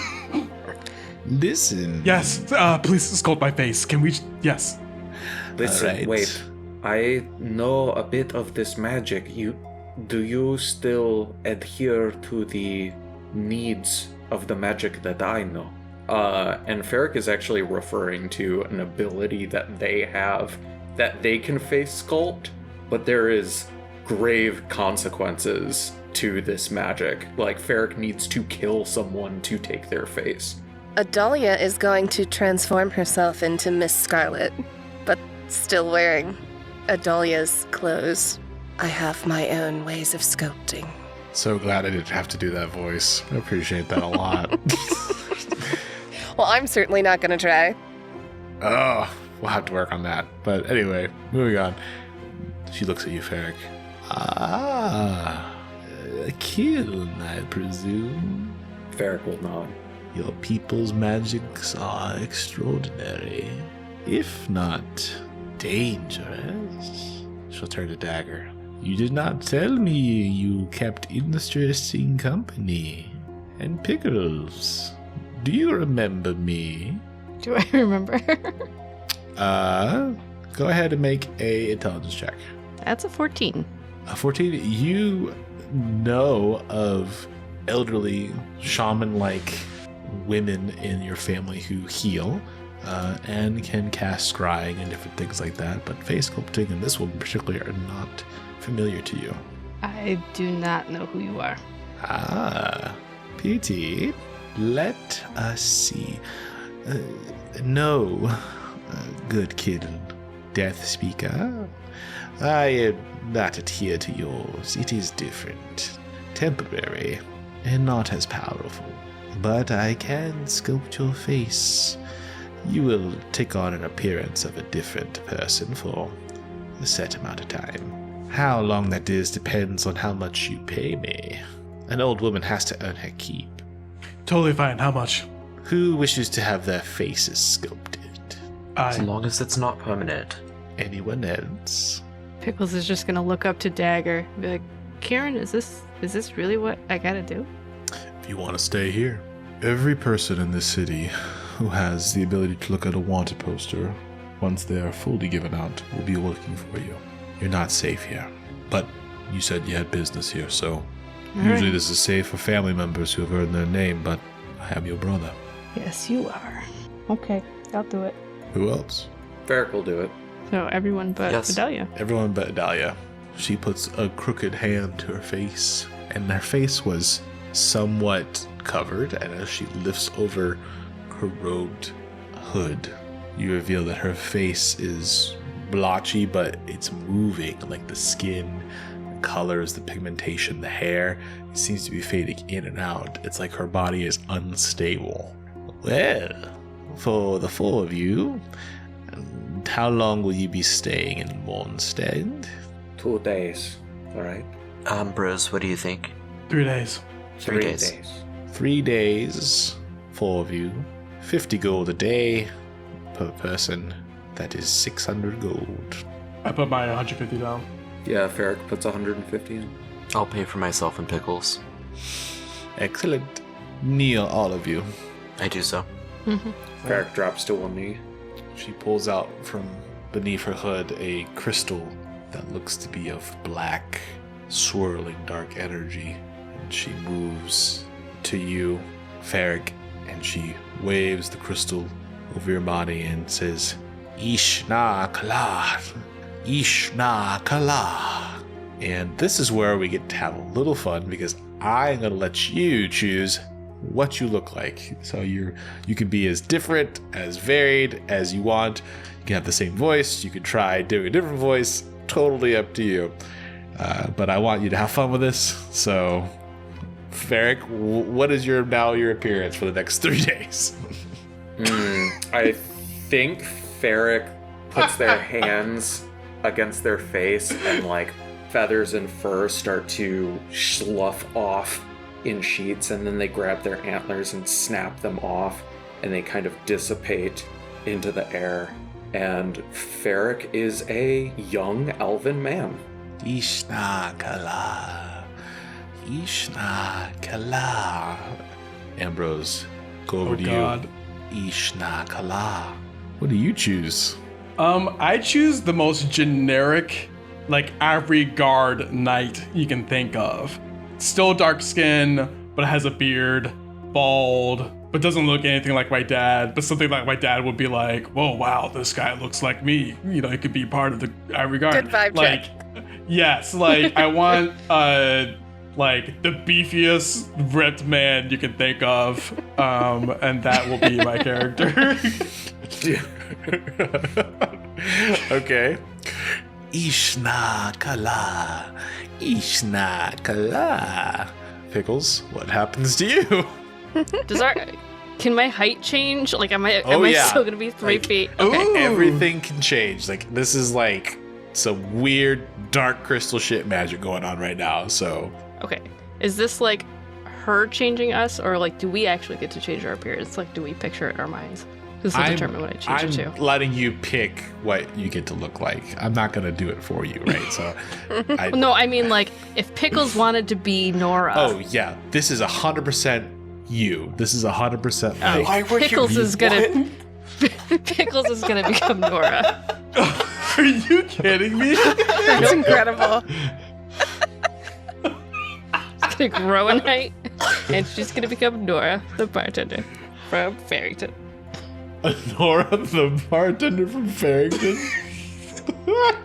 Listen. Yes, please sculpt my face. Can we? Yes. Listen, Alright. wait. I know a bit of this magic. Do you still adhere to the needs of the magic that I know? And Ferric is actually referring to an ability that they have that they can face sculpt, but there is grave consequences to this magic. Like, Ferric needs to kill someone to take their face. Adalia is going to transform herself into Miss Scarlet, but still wearing Adalia's clothes. I have my own ways of sculpting. So glad I didn't have to do that voice. I appreciate that a lot. Well, I'm certainly not going to try. Oh, we'll have to work on that. But anyway, moving on. She looks at you, Ferric. A kiln, I presume. Ferric will nod. Your people's magics are extraordinary, if not dangerous. She'll turn to Dagger. You did not tell me you kept interesting company. And Pickles, do you remember me? Do I remember? Go ahead and make a intelligence check. That's a 14. A 14, you know of elderly shaman-like women in your family who heal and can cast scrying and different things like that, but face sculpting and this one particularly are not familiar to you. I do not know who you are. Pity. Let us see. No, good kid, Death Speaker. I am not adhere to yours. It is different, temporary, and not as powerful. But I can sculpt your face. You will take on an appearance of a different person for a set amount of time. How long that is depends on how much you pay me. An old woman has to earn her keep. Totally fine. How much? Who wishes to have their faces sculpted? As long as it's not permanent. Anyone else? Pickles is just gonna look up to Dagger and be like, Kieran, is this really what I gotta do? If you want to stay here, every person in this city who has the ability to look at a wanted poster, once they are fully given out, will be looking for you. You're not safe here. But you said you had business here, so usually this is safe for family members who have earned their name, but I am your brother. Yes, you are. Okay, I'll do it. Who else? Varric will do it. So everyone but Yes. Vidalia. Everyone but Adalia. She puts a crooked hand to her face, and her face was somewhat covered, and as she lifts over her robed hood, you reveal that her face is blotchy, but it's moving, like the skin, the colors, the pigmentation, the hair. It seems to be fading in and out. It's like her body is unstable. Well, for the four of you, how long will you be staying in Mondstadt? 2 days. All right. Bros, what do you think? 3 days. 3 days. 3 days, 4 of you, 50 gold a day per person. That is 600 gold. I put my 150 down. Yeah, Varric puts 150 in. I'll pay for myself in pickles. Excellent. Kneel, all of you. I do so. Varric drops to one knee. She pulls out from beneath her hood a crystal that looks to be of black, swirling dark energy. And she moves to you, Varric, and she waves the crystal over your body and says, Ishna Kala. Ishna Kala. And this is where we get to have a little fun because I'm going to let you choose what you look like. So you can be as different, as varied as you want. You can have the same voice. You can try doing a different voice. Totally up to you. But I want you to have fun with this. So, Varric, what is your appearance for the next 3 days? I think Varric puts their hands against their face and like feathers and fur start to slough off in sheets, and then they grab their antlers and snap them off, and they kind of dissipate into the air. And Varric is a young elven man. Ishna Kala. Ishna Kala. Ambrose, go over to God. you. Ishna Kala. What do you choose? I choose the most generic, like avant-garde knight you can think of. Still dark skin, but has a beard, bald, but doesn't look anything like my dad. But something like my dad would be like, "Whoa, wow, this guy looks like me." You know, it could be part of the avant-garde. Good vibe like, check. Yes, like I want like the beefiest ripped man you can think of, and that will be my character. Okay. Ishna Kala. Ishna Kala. Pickles, what happens to you? Can my height change? Like, am I yeah. still gonna be 3 Like, feet? Okay. Ooh. Everything can change. Like, this is like some weird dark crystal shit magic going on right now, so. Okay. Is this like her changing us, or like do we actually get to change our appearance? Like, do we picture it in our minds? This will determine what I change it to. I'm letting you pick what you get to look like. I'm not gonna do it for you, right? So, No, I mean like if Pickles wanted to be Nora. Oh yeah, this is 100% you. This is 100% like. Why would Pickles you is gonna Pickles is gonna become Nora. Are you kidding me? That's incredible. She's gonna grow in height, and she's gonna become Nora, the bartender from Farrington. Nora, the bartender from Farrington.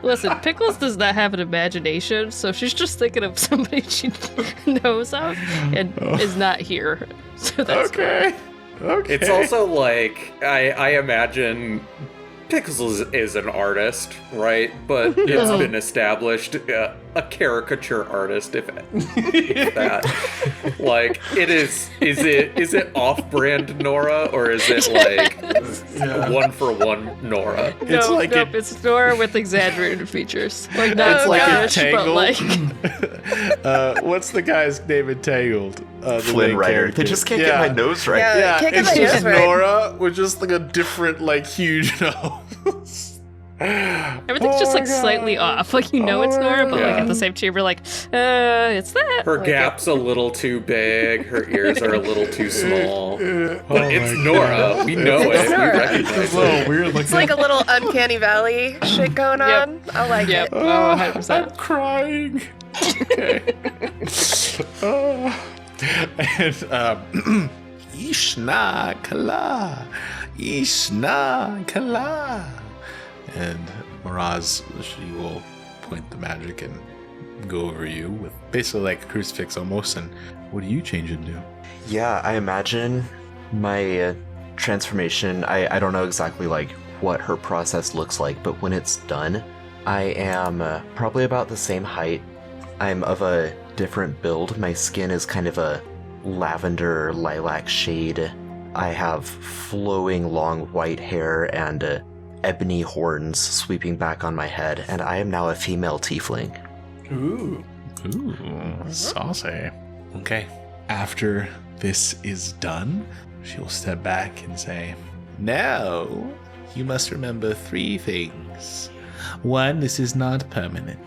Listen, Pickles does not have an imagination, so she's just thinking of somebody she knows of and is not here. So that's Okay. Okay. It's also like I imagine Pickles is an artist, right? But it's been established a caricature artist, if that. Like it is it off-brand Nora or is it like one for one Nora? It's no, like nope, it's Nora with exaggerated features. Like not It's like Irish, but Entangled. like What's the guy's name? Entangled. The Flynn main Rider. character. They just can't get my nose right. Yeah. Yeah, Can't get it's my just nose right. Nora with just like a different, like, huge nose. Everything's just like slightly off. Like it's Nora, but like at the same time, you're like, it's that. Her like, gap's a little too big. Her ears are a little too small. But it's Nora. We know it. We Nora. recognize It's a little it. weird. It's like a little uncanny valley shit going on. I like Yep. it. Oh, 100%. Crying. Okay. And Ishna Kala. Ishna Kala. And Miraz, she will point the magic and go over you with basically like a crucifix almost. And what do you change into? Yeah, I imagine my transformation, I don't know exactly like what her process looks like, but when it's done, I am probably about the same height. I'm of a different build. My skin is kind of a lavender lilac shade. I have flowing long white hair and ebony horns sweeping back on my head, and I am now a female tiefling. Ooh. Ooh, saucy. Okay. After this is done, she will step back and say, "Now, you must remember 3 things. 1, this is not permanent.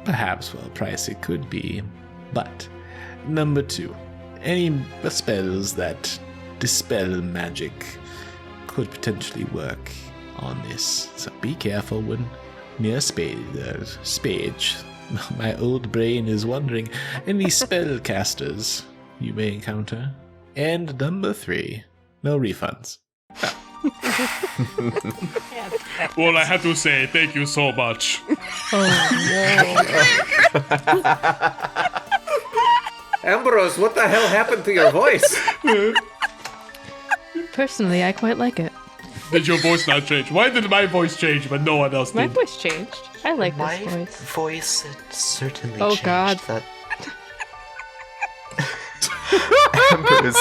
Perhaps, well, price it could be. But, number 2, any spells that dispel magic could potentially work on this. So be careful when near Spage. My old brain is wondering any spellcasters you may encounter. And number 3, no refunds." Well, I have to say thank you so much. Ambrose, what the hell happened to your voice? Personally, I quite like it. Did your voice not change? Why did my voice change, but no one else My did? voice changed. I like My this voice. voice certainly Oh, changed. God. That... Ambrose.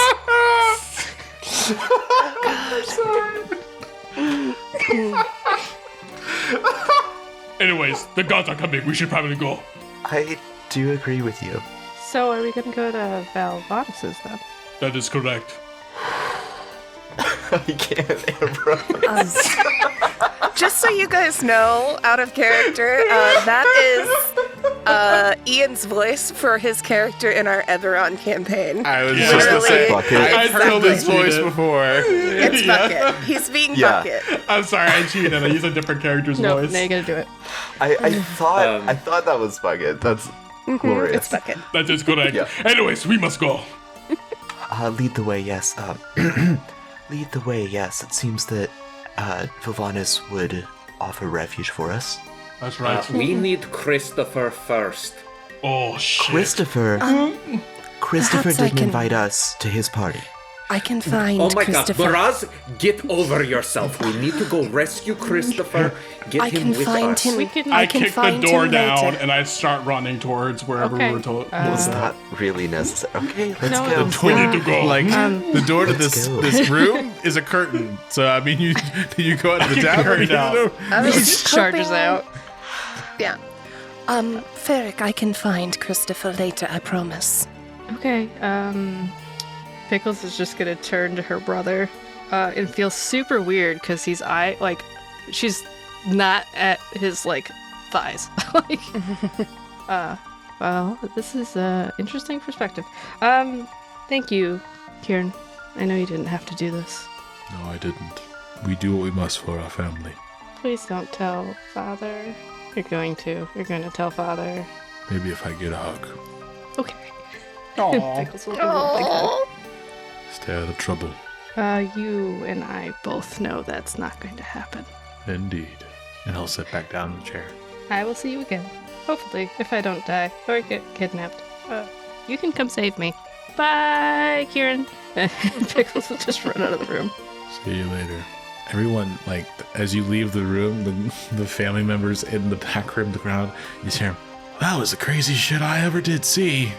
Anyways, the gods are coming. We should probably go. I do agree with you. So, are we gonna go to Valvanis's then? That is correct. I can't, Ambrose. Just so you guys know, out of character, that is Ian's voice for his character in our Eberron campaign. I was Yeah. just going to say, Literally, I've heard this exactly. voice before. It's Yeah. Bucket. He's being Yeah. Bucket. I'm sorry, I cheated. I used a different character's No, voice. now you gotta do it. I thought that was Bucket. That's glorious. It's Bucket. That is correct. Yeah. Anyways, we must go. Lead the way, yes. Lead the way, yes. It seems that Valvanis would offer refuge for us. That's right. We need Christopher first. Oh, shit. Christopher Perhaps I didn't can- invite us to his party. I can find Oh my Christopher. god, Miraz, get over yourself. We need to go rescue Christopher. Get I him can with find us. him. We can- I can kick the find door him down later. and I start running towards wherever Okay. we were told. It's not really necessary. Okay, let's No, go. it's We need to go. Like, the door to Let's this go. this room is a curtain. So, I mean, you go out of the Kick the tavern. curtain out. I was Just charges hoping- out. Yeah. Ferric, I can find Christopher later, I promise. Okay, Pickles is just gonna turn to her brother and feel super weird because she's not at his thighs. Well, this is interesting perspective. Thank you, Kieran. I know you didn't have to do this. No, I didn't. We do what we must for our family. Please don't tell Father. You're going to tell Father. Maybe if I get a hug. Okay. Aw. Pickles will give you a big hug. Stay out of trouble. You and I both know that's not going to happen. Indeed. And I'll sit back down in the chair. I will see you again. Hopefully, if I don't die or get kidnapped. You can come save me. Bye, Kieran. And Pickles will just run out of the room. See you later. Everyone, as you leave the room, the family members in the back room, the crowd, you just hear, "That was the craziest shit I ever did see."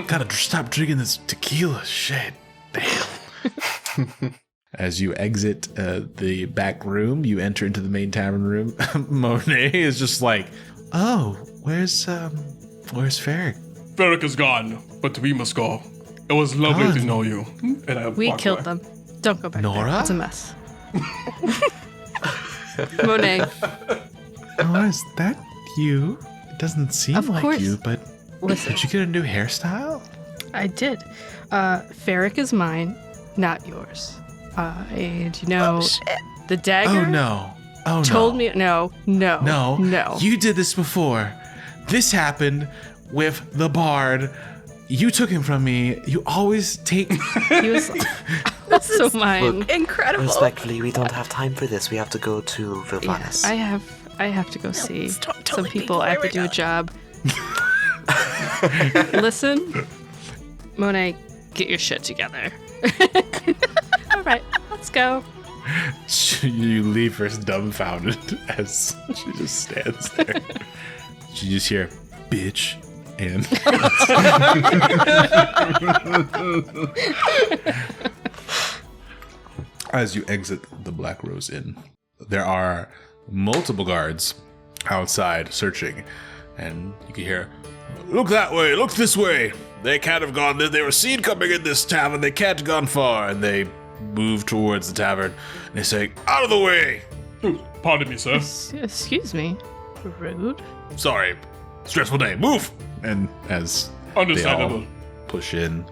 Gotta stop drinking this tequila shit. Damn. As you exit the back room, you enter into the main tavern room. Monet is just like, "Oh, where's Ferric?" Ferric is gone, but we must go. It was lovely to Gone? know you. And I We walk killed away. them. Don't go back Nora? there. It's a mess. Monet. Oh, is that you? It doesn't seem Of like course. you, but Listen, did you get a new hairstyle? I did. Ferric is mine, not yours. And the dagger Oh no. Oh no. told me no. No. You did this before. This happened with the bard. You took him from me. You always take. He was also mine. Look, Incredible. respectfully, we don't have time for this. We have to go to Yeah, Vilvanus. I have to go see stop some telling people. I have to do a Where job. Listen, Monet, get your shit together. All right, let's go. You leave her dumbfounded as she just stands there. You just hear, bitch, and. As you exit the Black Rose Inn, there are multiple guards outside searching, and you can hear, look that way, look this way. They can't have gone, they were seen coming in this tavern, they can't have gone far, and they move towards the tavern, and they say, out of the way. Ooh, pardon me, sir. Excuse me. Rude. Sorry, stressful day, move. And as Understandable. they all push in,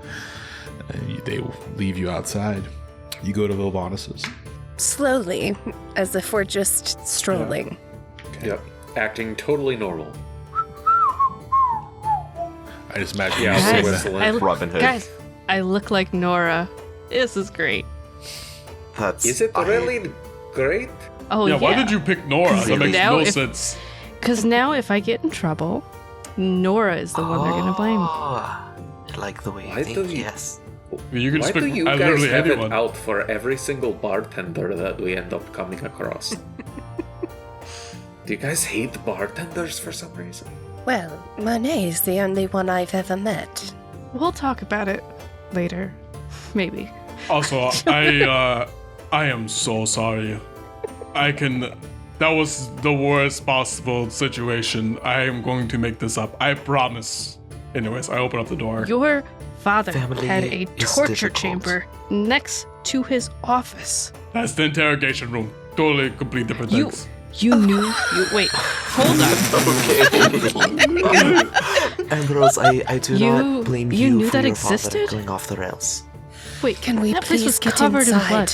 they leave you outside. You go to Vilvanus's. Slowly, as if we're just strolling. Yep. Acting totally normal. I just imagine Yeah, you so saying with- that. Robin Hood. Guys, I look like Nora. This is great. That's, Is it really great? Oh Yeah, why did you pick Nora? That makes now no if- sense. Because now if I get in trouble, Nora is the one they're gonna blame. I like the way you Why think, do you- yes. You can Why just pick do you guys literally have anyone. it out for every single bartender that we end up coming across? Do you guys hate bartenders for some reason? Well, Monet is the only one I've ever met. We'll talk about it later, maybe. Also, I am so sorry. That was the worst possible situation. I am going to make this up. I promise. Anyways, I open up the door. Your father Family had a is torture difficult. chamber next to his office. That's the interrogation room. Totally, complete different You things. you knew you wait, hold on. Ambrose, I do You- not blame you you, knew for that your existed? father going off the rails. Wait, Can we that place please was get covered in inside? blood.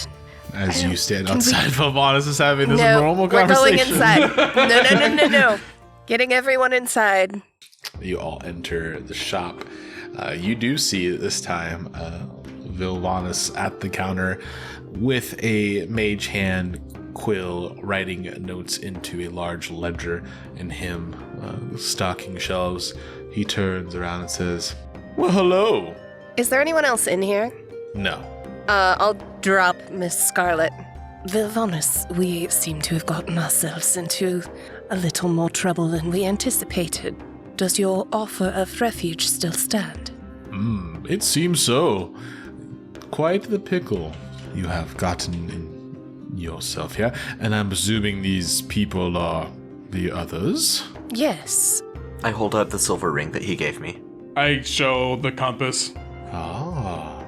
As you stand can we- outside Vilvanus is having this No, normal we're going conversation. inside. No. Getting everyone inside. You all enter the shop. You do see this time Vilvanus at the counter with a mage hand quill writing notes into a large ledger, and him stocking shelves. He turns around and says, well, hello. Is there anyone else in here? No. I'll drop Miss Scarlet. Vilvanus, we seem to have gotten ourselves into a little more trouble than we anticipated. Does your offer of refuge still stand? It seems so. Quite the pickle you have gotten in yourself here, and I'm presuming these people are the others? Yes. I hold out the silver ring that he gave me. I show the compass. Ah.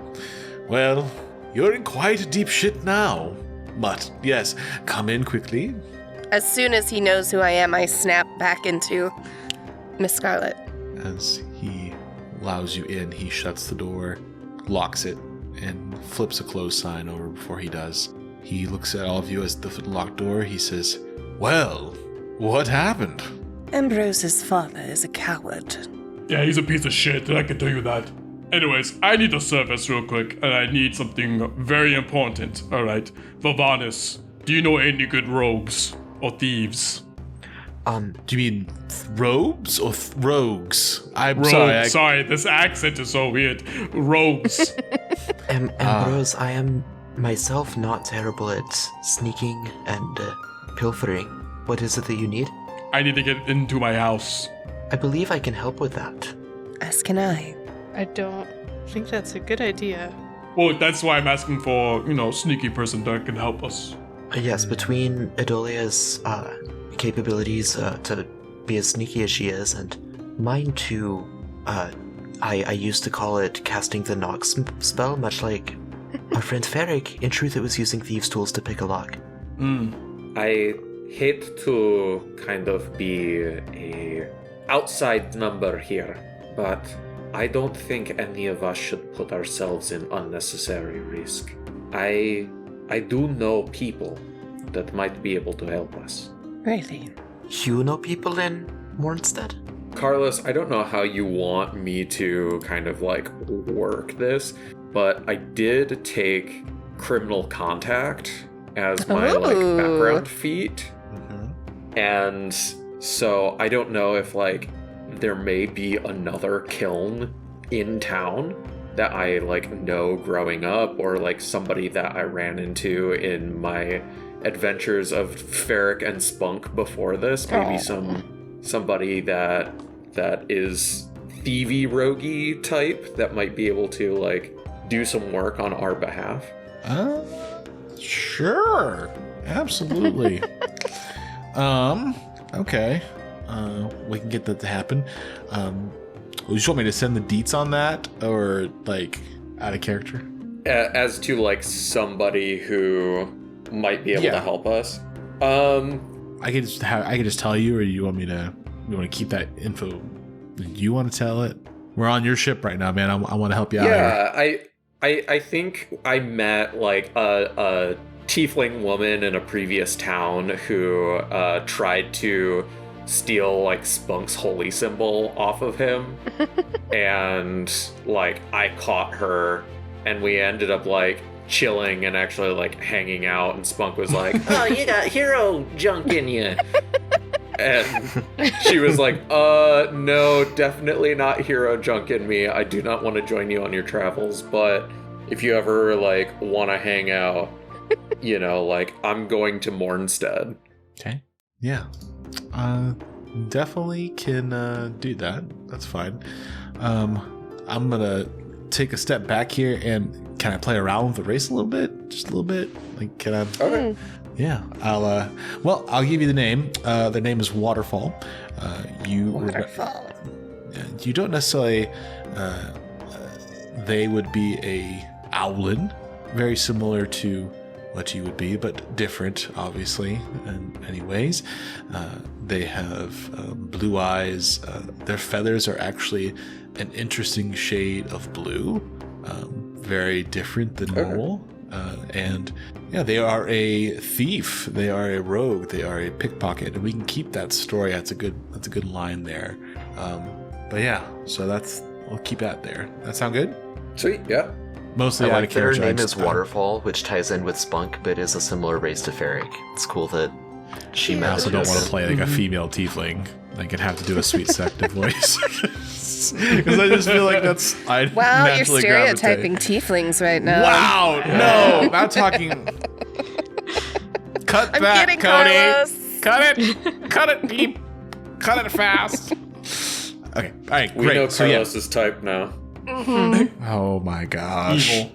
Well, you're in quite deep shit now. But, yes, come in quickly. As soon as he knows who I am, I snap back into Miss Scarlet. As he allows you in, he shuts the door, locks it, and flips a close sign over before he does. He looks at all of you as the locked door. He says, well, what happened? Ambrose's father is a coward. Yeah, he's a piece of shit, I can tell you that. Anyways, I need a service real quick, and I need something very important. Alright, Vilvanus, do you know any good rogues or thieves? Do you mean robes or rogues? I'm Rogues, sorry. this accent is so weird. Rogues. Ambrose, I am myself not terrible at sneaking and pilfering. What is it that you need? I need to get into my house. I believe I can help with that. As can I. I don't think that's a good idea. Well, that's why I'm asking for, sneaky person that can help us. Yes, between Idolia's capabilities to be as sneaky as she is, and mine too, I used to call it casting the knock spell, much like our friend Ferric. In truth, it was using thieves' tools to pick a lock. I hate to kind of be a outside number here, but I don't think any of us should put ourselves in unnecessary risk. I do know people that might be able to help us. Really? You know people in Mornstead? Carlos, I don't know how you want me to kind of like work this, but I did take criminal contact as my like background feat. And so I don't know if like there may be another kiln in town that I like know growing up, or like somebody that I ran into in my adventures of Ferric and Spunk before this. Maybe somebody that is thievy roguey type that might be able to like do some work on our behalf. Sure. Absolutely. Okay. We can get that to happen. You just want me to send the deets on that, or like out of character? As to like somebody who might be able to help us. I could just tell you, or you want to keep that info? Do you want to tell it? We're on your ship right now, man. I want to help you out. Yeah, I think I met like a tiefling woman in a previous town who tried to steal like Spunk's holy symbol off of him. And like I caught her and we ended up like chilling and actually like hanging out, and Spunk was like, "Oh, you got hero junk in you." And she was like, no, definitely not hero junk in me. I do not want to join you on your travels, but if you ever like want to hang out, you know, like I'm going to Mornstead. Okay. Yeah. Definitely can do that. That's fine. I'm gonna take a step back here, and can I play around with the race a little bit? Just a little bit? Like, can I? Okay. Yeah. I'll give you the name. Their name is Waterfall. Waterfall. You don't necessarily. They would be a owlin, very similar to what you would be, but different, obviously, in many ways. They have blue eyes. Their feathers are actually an interesting shade of blue, very different than normal. And yeah, they are a thief. They are a rogue. They are a pickpocket. And we can keep that story. That's a good line there. But yeah, so we'll keep that there. That sound good? Sweet. Yeah. Mostly I out like of that her character. name is Waterfall, which ties in with Spunk, but is a similar race to Ferric. It's cool that she I met also with don't us. want to play like a female tiefling. Like, I'd have to do a sweet seductive voice. Because I just feel like I Wow, you're naturally stereotyping gravitate. tieflings right now. Wow, no, not talking. Cut I'm that, kidding, Cody. Carlos. Cut it deep. Cut it fast. Okay, all right, We great. know So, yeah. Carlos's type now. Oh my gosh. Evil.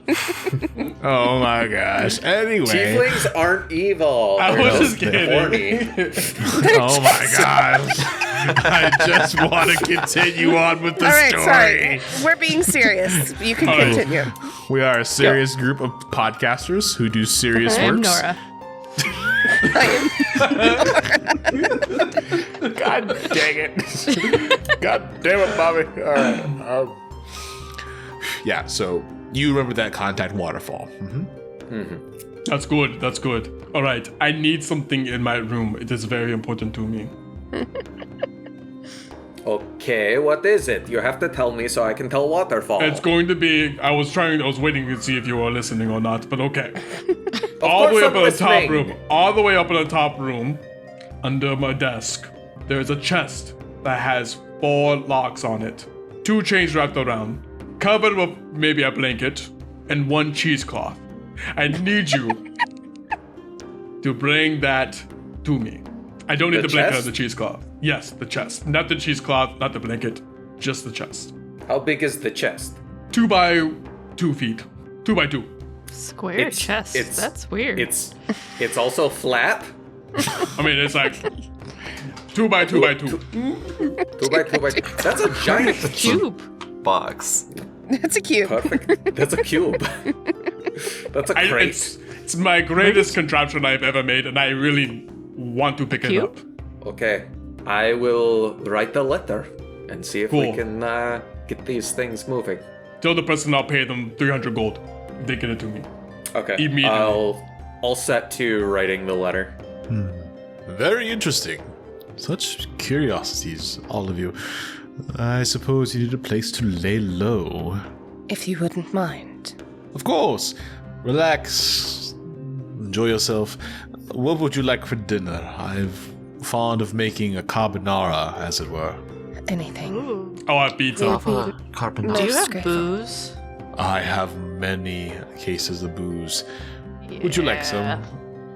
Oh my gosh. Anyway. Tieflings aren't evil. I They're was just horny. kidding. Oh my gosh. I just want to continue on with the All right, story. sorry. We're being serious. You can All right. continue. We are a serious group of podcasters who do serious I'm works. Nora. God dang it. God damn it, Bobby. All right. Yeah, so you remember that contact Waterfall. That's good. That's good. All right. I need something in my room. It is very important to me. Okay, what is it? You have to tell me so I can tell Waterfall. It's going to be. I was waiting to see if you were listening or not, but okay. All course the way up I'm in the top listening. room. All the way up in the top room, under my desk, there's a chest that has 4 locks on it, 2 chains wrapped around, covered with maybe a blanket, and 1 cheesecloth. I need you to bring that to me. I don't need The the blanket or chest? the cheesecloth. Yes, the chest. Not the cheesecloth, not the blanket, just the chest. How big is the chest? 2 by 2 feet. 2 by 2. Square chest. That's weird. It's also flat. I mean, it's like 2 by 2 by 2. 2 by 2 by 2. That's a giant Cube. Box. That's a cube. Perfect. That's a cube. That's a crate. It's my greatest contraption I've ever made, and I really want to pick it Cute. up. Okay, I will write the letter and see if we Cool. can get these things moving. Tell the person I'll pay them 300 gold if they get it to me. Okay, Immediately. I'll set to writing the letter. Very interesting. Such curiosities, all of you. I suppose you need a place to lay low. If you wouldn't mind. Of course. Relax. Enjoy yourself. What would you like for dinner? I'm fond of making a carbonara, as it were. Anything. Ooh. I'll have pizza. Lava carbonara. Do you have grateful. booze? I have many cases of booze. Would you like some?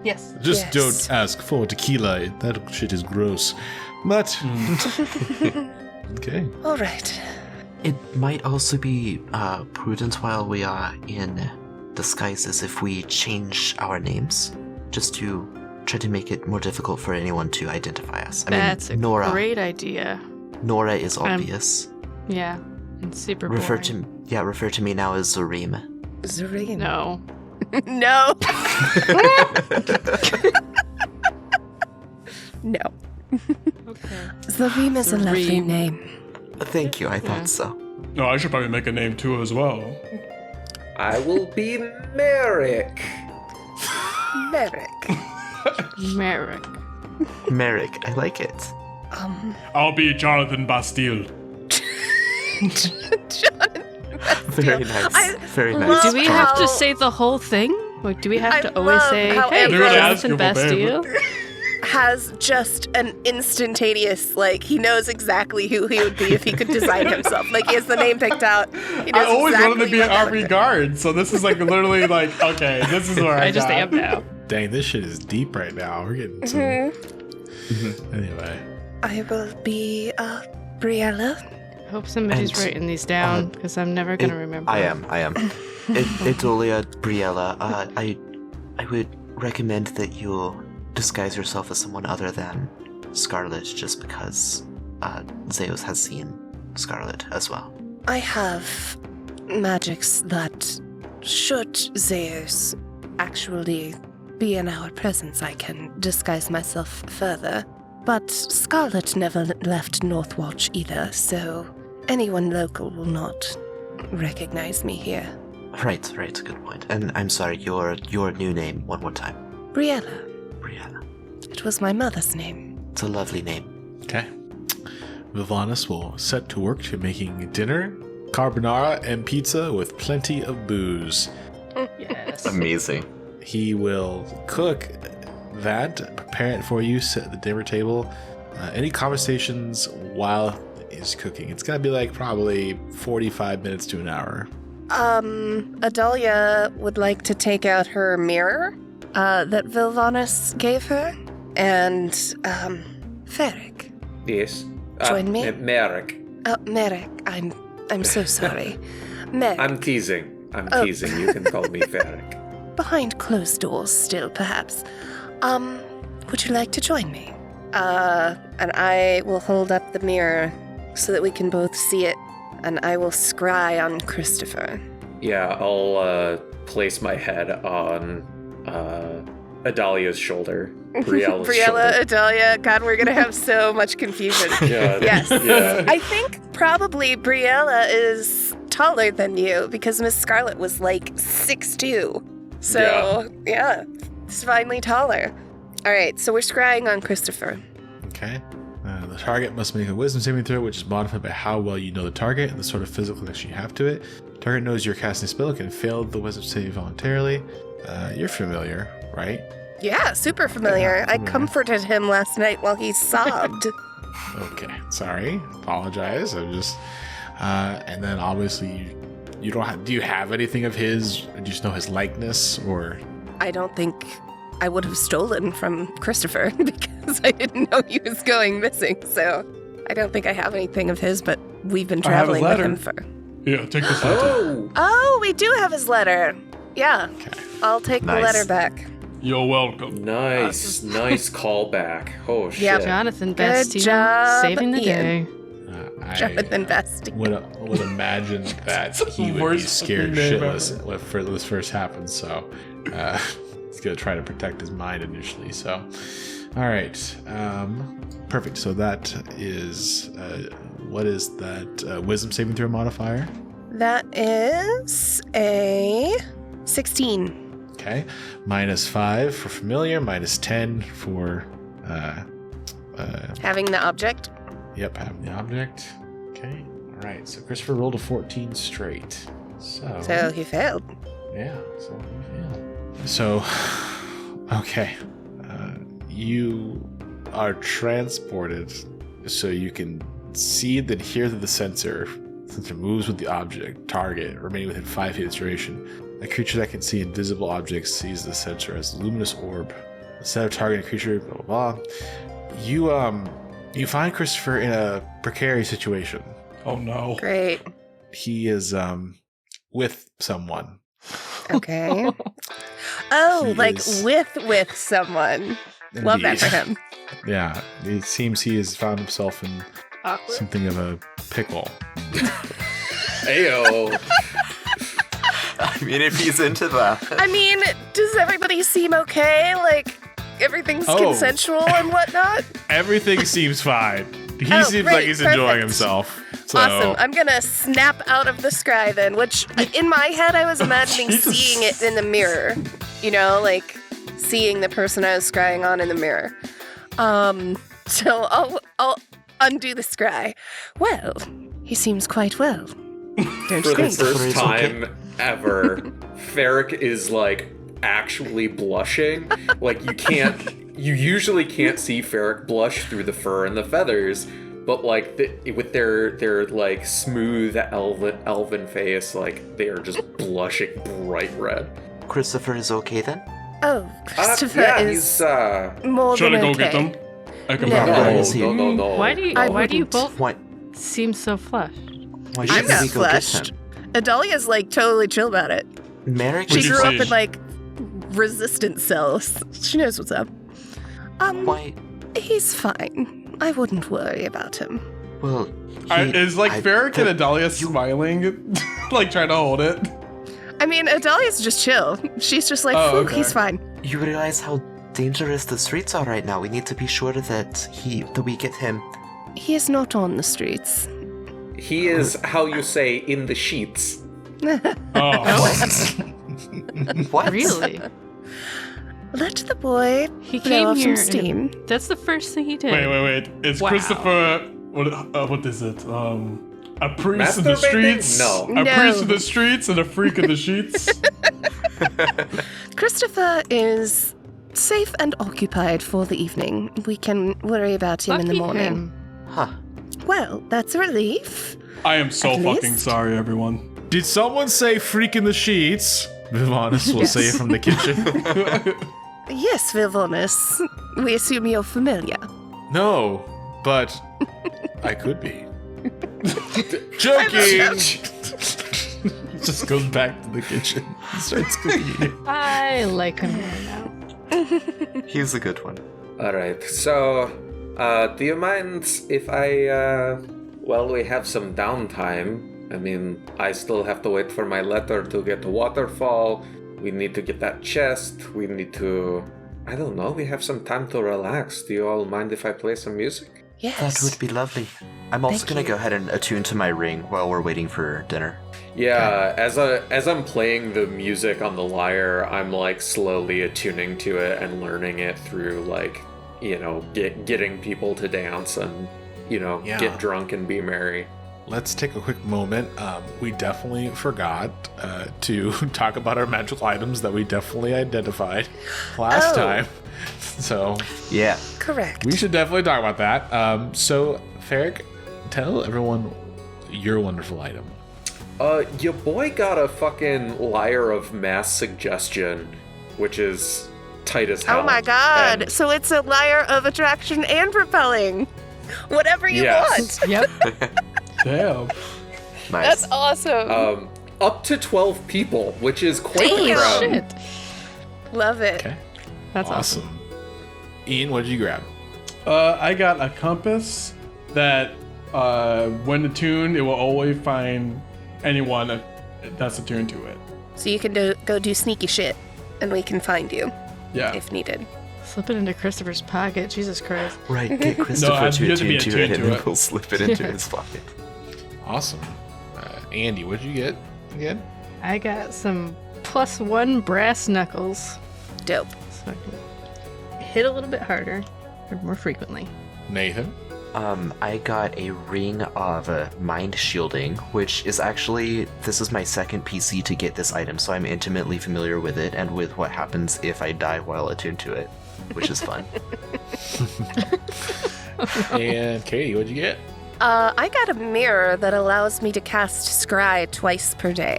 Yes. Just Yes. don't ask for tequila. That shit is gross. But okay. All right. It might also be prudent while we are in disguises if we change our names, just to try to make it more difficult for anyone to identify us. That's a Nora. great idea. Nora is obvious. Yeah. And super Refer boring. to me now as Zorim. Zareen. No. No. No. Okay. Zareen is a lovely Zareen. name. Thank you, I thought so. No, I should probably make a name too as well. I will be Merrick. Merrick. Merrick. Merrick, I like it. I'll be Jonathan Bastille. John. Very nice. I Very love nice. Do we have how- to say the whole thing? Like, do we have I to always love say, how hey, everyone asks Jonathan you for Bastille? Has just an instantaneous, like, he knows exactly who he would be if he could design himself. Like, he has the name picked out. He knows I always exactly wanted to be an what that army would guard, so this is like literally like, okay, this is where I just got. am now. Dang, this shit is deep right now. We're getting some. Anyway. I will be, Briella. I hope somebody's And, writing these down, because I'm never going to remember. I am. Idolia, Briella, I would recommend that you disguise yourself as someone other than Scarlet, just because Zeos has seen Scarlet as well. I have magics that, should Zeus actually be in our presence, I can disguise myself further. But Scarlet never left Northwatch either, so anyone local will not recognize me here. Right, good point. And I'm sorry, your new name one more time. Briella. Briella. It was my mother's name. It's a lovely name. Okay. Villanis will set to work to making dinner, carbonara, and pizza with plenty of booze. Yes. Amazing. He will cook that, prepare it for you, set the dinner table. Any conversations while he's cooking? It's gonna be like probably 45 minutes to an hour. Adalia would like to take out her mirror that Vilvanus gave her. And, Ferric. Yes. Join me? Merrick. Oh, Merrick, I'm so sorry. Merrick, I'm teasing. I'm Oh. teasing. You can call me Ferric. behind closed doors still, perhaps. Would you like to join me? And I will hold up the mirror so that we can both see it, and I will scry on Christopher. Yeah, I'll place my head on Adalia's shoulder. Briella's Briella, shoulder. Adalia, God, we're gonna have so much confusion. Yeah. Yes. Yeah. I think probably Briella is taller than you because Miss Scarlet was like 6'2". So, yeah, it's finally taller. All right, so we're scrying on Christopher. Okay. The target must make a wisdom saving throw, which is modified by how well you know the target and the sort of physical connection you have to it. Target knows you're casting a spell, can fail the wisdom save voluntarily. You're familiar, right? Yeah, super familiar. Yeah, I familiar. comforted him last night while he sobbed. Okay. Sorry. Apologize. I'm just. And then obviously you don't have. Do you have anything of his? Do you just know his likeness or? I don't think I would have stolen from Christopher because I didn't know he was going missing. So I don't think I have anything of his, but we've been I have his traveling with letter. him for. Yeah, take this letter. Oh! Oh, we do have his letter. Yeah, I'll take the Nice. letter back. You're welcome. Nice. Nice callback. Oh, shit. Yep. Jonathan Good Bastille, job, saving the Ian. day. I Jonathan Basti. would imagine that he would be Worst scared fucking name shitless when this first happens. So he's gonna try to protect his mind initially. So All right. Perfect. So that is what is that wisdom saving throw modifier? That is a 16. Okay. -5 for familiar, -10 for Having the object. Yep, having the object. Okay. All right. So Christopher rolled a 14 straight. So he failed. Yeah. So you failed. So okay. You are transported so you can see and hear the sensor. Sensor moves with the object target, remaining within 5 feet of its duration. A creature that can see invisible objects sees the sensor as a luminous orb. Instead of targeting a creature, blah blah blah. You find Christopher in a precarious situation. Oh no. Great. He is with someone. Okay. Oh, He like is- with someone. Love that Indeed. for him. Yeah, it seems he has found himself in Awkward. something of a pickle. Ayo. I mean, if he's into that. I mean, does everybody seem okay? Like everything's Oh. consensual and whatnot? Everything seems fine. He Oh, seems great, like he's enjoying perfect. himself. So, Awesome. I'm gonna snap out of the scry then, which in my head I was imagining Jesus. seeing it in the mirror. You know, like seeing the person I was scrying on in the mirror. So I'll undo the scry. Well, he seems quite well. Don't For you the think? first time ever, Ferric is like actually blushing. Like you usually can't see Ferric blush through the fur and the feathers, but like with their like smooth elven face, like they are just blushing bright red. Christopher is okay then? Oh, Christopher yeah, is he's more Should than I go okay. get them? I can No. grab Why them. is he- No. Why do you I why do you wouldn't. both Why? seem so flushed? Why I'm shouldn't not we go get flushed. him? Adalia's like totally chill about it. Merrick She Would you grew up say- in like resistance cells. She knows what's up. Why? He's fine. I wouldn't worry about him. Well, Is like Ferric and Adalia you- smiling, like trying to hold it? I mean, Adalia's just chill. She's just like, Oh, "Phew, okay. he's fine." You realize how dangerous the streets are right now. We need to be sure that we get him. He is not on the streets. He is how you say in the sheets. Oh, What? Really? Let the boy He blow came off here. some steam. That's the first thing he did. wait. Is Wow. Christopher what is it? A priest in the Masturbating? streets? No. A No. priest in the streets and a freak in the sheets? Christopher is safe and occupied for the evening. We can worry about him in the Lucky morning. him. Huh. Well, that's a relief. I am so At fucking least- sorry, everyone. did someone say "freak in the sheets"? Vivanis will say it from the kitchen. Yes, Vilvonis. We assume you're familiar. No, but I could be. Joking. Just goes back to the kitchen and starts cooking. I like him right now. He's a good one. All right. So, do you mind if I? Well, we have some downtime. I mean, I still have to wait for my letter to get to Waterfall. We need to get that chest. We need to. I don't know. We have some time to relax. Do you all mind if I play some music? Yes. That would be lovely. I'm also Thank gonna you. go ahead and attune to my ring while we're waiting for dinner. Yeah, as I'm playing the music on the lyre, I'm like slowly attuning to it and learning it through like, you know, getting people to dance and, you know, Yeah. get drunk and be merry. Let's take a quick moment. We definitely forgot to talk about our magical items that we definitely identified last Oh. time. So Yeah. Correct. we should definitely talk about that. So, Ferric, tell everyone your wonderful item. Your boy got a fucking lyre of mass suggestion, which is tight as hell. Oh my god. And- So it's a lyre of attraction and repelling. Whatever you Yes. want. Yep. Damn. Nice. That's awesome. Up to 12 people, which is quite the Damn. crowd. Shit. Love it. Okay. That's awesome. Ian, what did you grab? I got a compass that, when attuned, it will always find anyone that's attuned to it. So you can go do sneaky shit and we can find you Yeah. if needed. Slip it into Christopher's pocket. Jesus Christ. Right, get Christopher to you have to be attune to it, attuned and to then it. we'll slip it into his pocket. Awesome. Andy, what'd you get again? I got some +1 brass knuckles. Dope. So I can hit a little bit harder or more frequently. Nathan? I got a ring of mind shielding, which is actually, this is my second PC to get this item, so I'm intimately familiar with it and with what happens if I die while attuned to it, which is fun. And Katie, what'd you get? I got a mirror that allows me to cast Scry twice per day.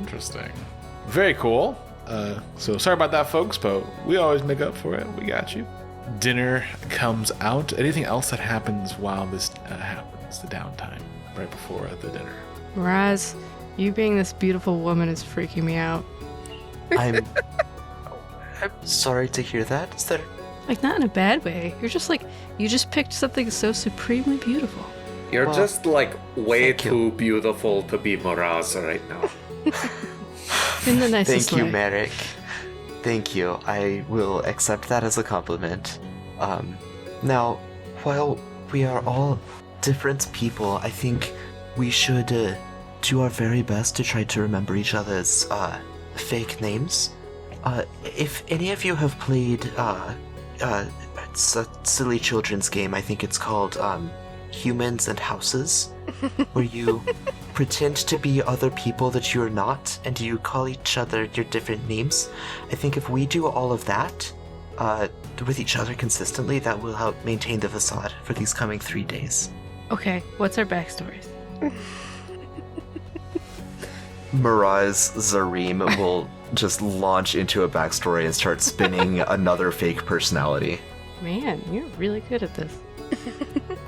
Interesting. Very cool. So sorry about that, folks, but we always make up for it. We got you. Dinner comes out. Anything else that happens while this happens, the downtime, right before the dinner? Raz, you being this beautiful woman is freaking me out. I'm sorry to hear that. Is there... Like, not in a bad way. You're just like, you just picked something so supremely beautiful. You're Well, just like way thank you. too beautiful to be Miraz right now. In the nicest Thank you, way. Merrick. Thank you. I will accept that as a compliment. Now, while we are all different people, I think we should do our very best to try to remember each other's fake names. If any of you have played it's a silly children's game, I think it's called Humans and Houses, where you pretend to be other people that you're not, and you call each other your different names. I think if we do all of that with each other consistently, that will help maintain the facade for these coming 3 days. Okay, what's our backstories? Miraz Zareem will just launch into a backstory and start spinning another fake personality. Man, you're really good at this.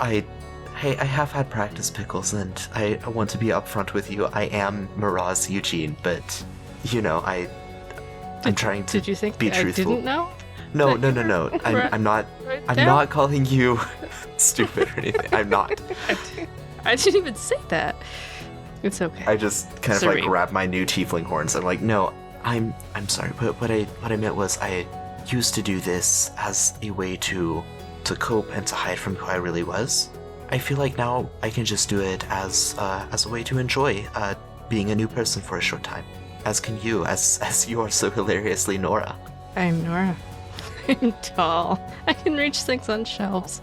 I have had practice, Pickles, and I want to be upfront with you. I am Miraz Eugene, but, you know, I'm trying to Did you think be I truthful. didn't know? No. Right- I'm not. right I'm down? not calling you stupid or anything. I'm not. I didn't even say that. It's okay. I just kind of like Serene. grab my new tiefling horns. I'm like, no, I'm sorry. But what I meant was I used to do this as a way to cope and to hide from who I really was. I feel like now I can just do it as a way to enjoy being a new person for a short time. As can you, as you are so hilariously Nora. I'm Nora. I'm tall. I can reach things on shelves.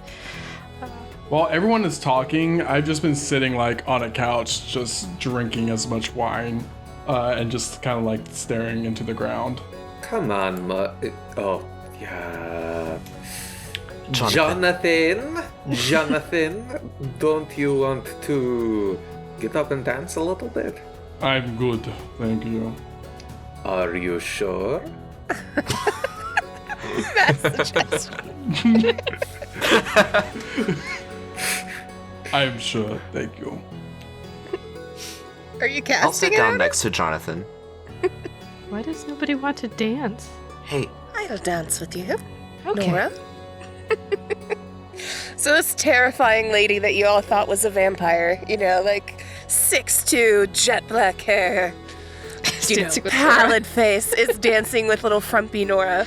While everyone is talking, I've just been sitting like on a couch, just drinking as much wine, and just kind of like staring into the ground. Come on, oh, yeah. Jonathan. Jonathan, don't you want to get up and dance a little bit? I'm good, thank you. Are you sure? I'm sure, thank you. Are you I'll sit casting down it? next to Jonathan. Why does nobody want to dance? Hey, I'll dance with you, Okay. Nora. So this terrifying lady that you all thought was a vampire, you know, like 6'2", jet black hair, you know, Dancing with Nora. pallid face, is dancing with little frumpy Nora.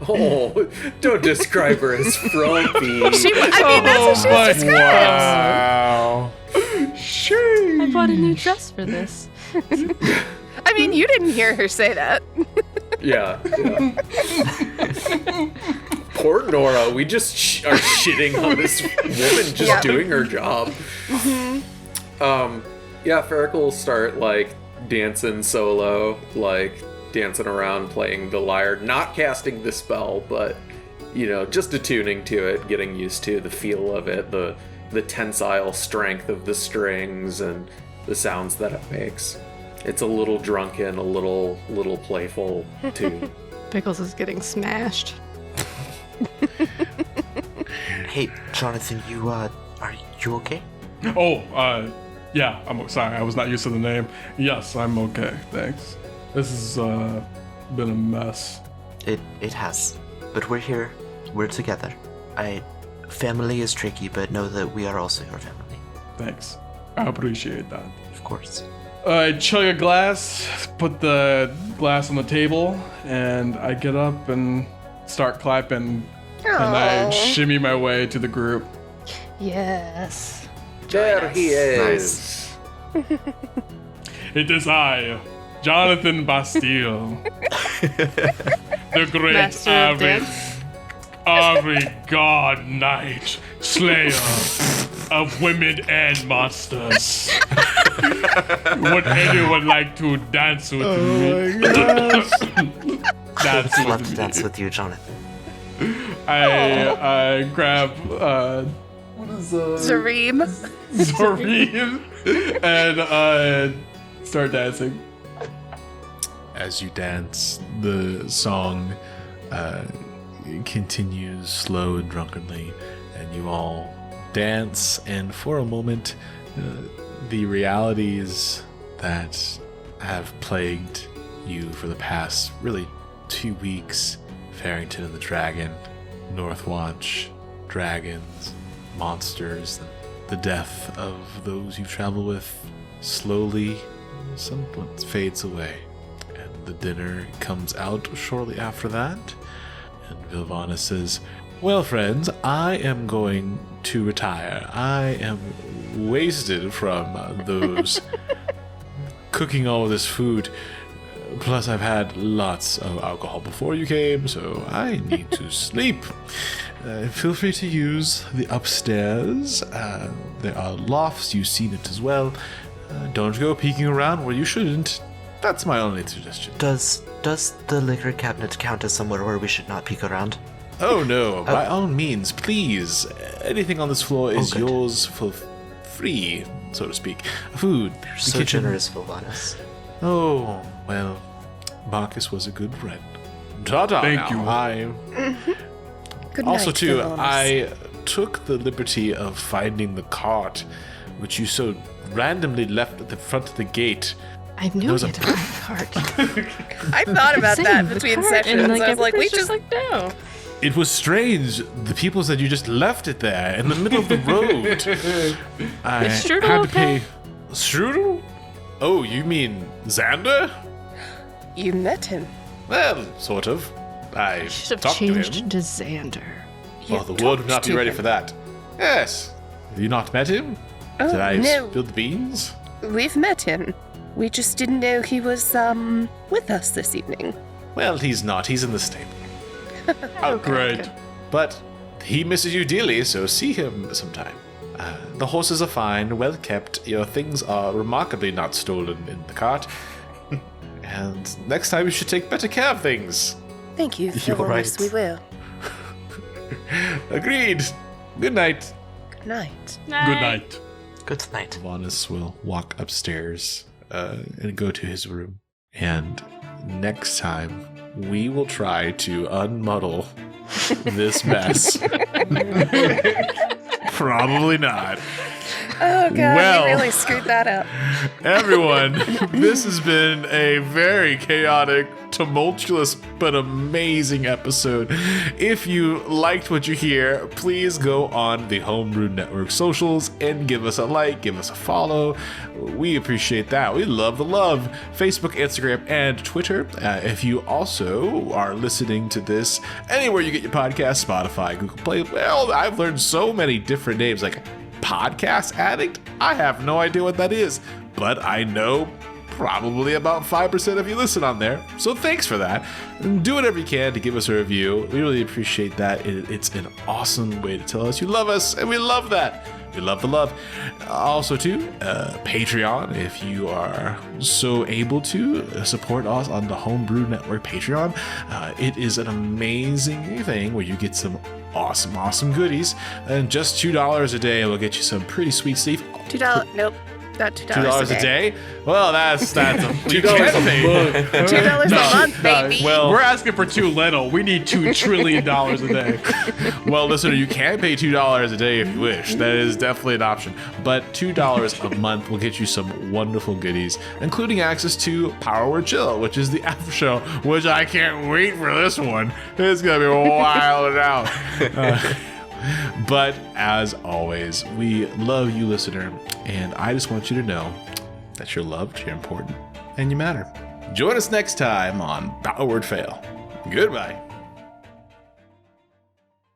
Oh, don't describe her as frumpy. That's what she was described. Wow. I bought a new dress for this. I mean, you didn't hear her say that. Yeah. Poor Nora, we just are shitting on this woman just Yeah. doing her job. Yeah, Ferric will start like dancing solo, like dancing around, playing the lyre, not casting the spell, but you know, just attuning to it, getting used to the feel of it, the tensile strength of the strings and the sounds that it makes. It's a little drunken, a little playful too. Pickles is getting smashed. hey, Jonathan, you are you okay? Oh, yeah, I'm sorry, I was not used to the name. Yes, I'm okay, thanks. This has been a mess. It has, but we're here. We're together. Family is tricky, but know that we are also your family. Thanks. I appreciate that. Of course. I chug a glass, put the glass on the table, and I get up and start clapping. And I shimmy my way to the group. Yes. There he is. It is I, Jonathan Bastille, the great Master of dance. Ari God Knight, slayer of women and monsters. Would anyone like to dance with me? Dance I'd love with to me. dance with you, Jonathan. I grab Zareem. Zorim and start dancing. As you dance, the song continues slow and drunkenly, and you all dance, and for a moment, the realities that have plagued you for the past, really, 2 weeks, Farrington and the Dragon, Northwatch, dragons, monsters, the death of those you've traveled with, slowly, somewhat fades away. And the dinner comes out shortly after that. And Vilvana says, well, friends, I am going to retire. I am wasted from those cooking all of this food. Plus, I've had lots of alcohol before you came, so I need to sleep. Feel free to use the upstairs. There are lofts. You've seen it as well. Don't go peeking around where you shouldn't. That's my only suggestion. Does the liquor cabinet count as somewhere where we should not peek around? Oh no, by all means, please. Anything on this floor is good. yours for free, so to speak. Food, You're the so kitchen. generous, Vilvanus. Oh, well, Marcus was a good friend. Ta-ta Thank now. you. Good Also, night, too, Vilvanus. I took the liberty of finding the cart, which you so randomly left at the front of the gate. I knew was a- it had a cart. I thought about Same, that the between cart, sessions. and, I was like, we everybody's just like, no. It was strange. The people said you just left it there in the middle of the road. I Is Strudel had to okay? pay. Strudel? Oh, you mean Xander? You met him. Well, sort of. I Should have talked to changed him. into Xander. Well, the world would not be ready for that. Yes. Have you not met him? Oh, Did I no. spill the beans? We've met him. We just didn't know he was, with us this evening. Well, he's not. He's in the stable. Oh, great. good. But he misses you dearly, so see him sometime. The horses are fine, well kept. Your things are remarkably not stolen in the cart. And next time you should take better care of things. Thank you, You're Vilvanus. right. We will. Agreed. Good night. Good night. Good night. Good night. Vanis will walk upstairs and go to his room. And next time, we will try to unmuddle this mess. Probably not. Oh, God, Well. we really screwed that up. Everyone, this has been a very chaotic, tumultuous, but amazing episode. If you liked what you hear, please go on the Homebrew Network socials and give us a like, give us a follow. We appreciate that. We love the love. Facebook, Instagram, and Twitter. If you also are listening to this anywhere you get your podcast, Spotify, Google Play, well, I've learned so many different names like Podcast Addict? I have no idea what that is, but I know probably about 5% of you listen on there. So thanks for that. And do whatever you can to give us a review. We really appreciate that. It's an awesome way to tell us you love us, and we love that. We love the love. Also, too, Patreon, if you are so able to support us on the Homebrew Network Patreon. It is an amazing thing where you get some awesome goodies. And just $2 a day will get you some pretty sweet stuff. $2. Nope. Not $2, $2 a day? Well, that's a you $2 can pay. $2 a month, baby. Well, We're asking for too little. We need $2 trillion a day. Well, listener, you can pay $2 a day if you wish. That is definitely an option. But $2 a month will get you some wonderful goodies, including access to Power Word Chill, which is the after show, which I can't wait for this one. It's going to be wild out. But as always, we love you, listener, and I just want you to know that you're loved, you're important, and you matter. Join us next time on Power Word Fail. Goodbye.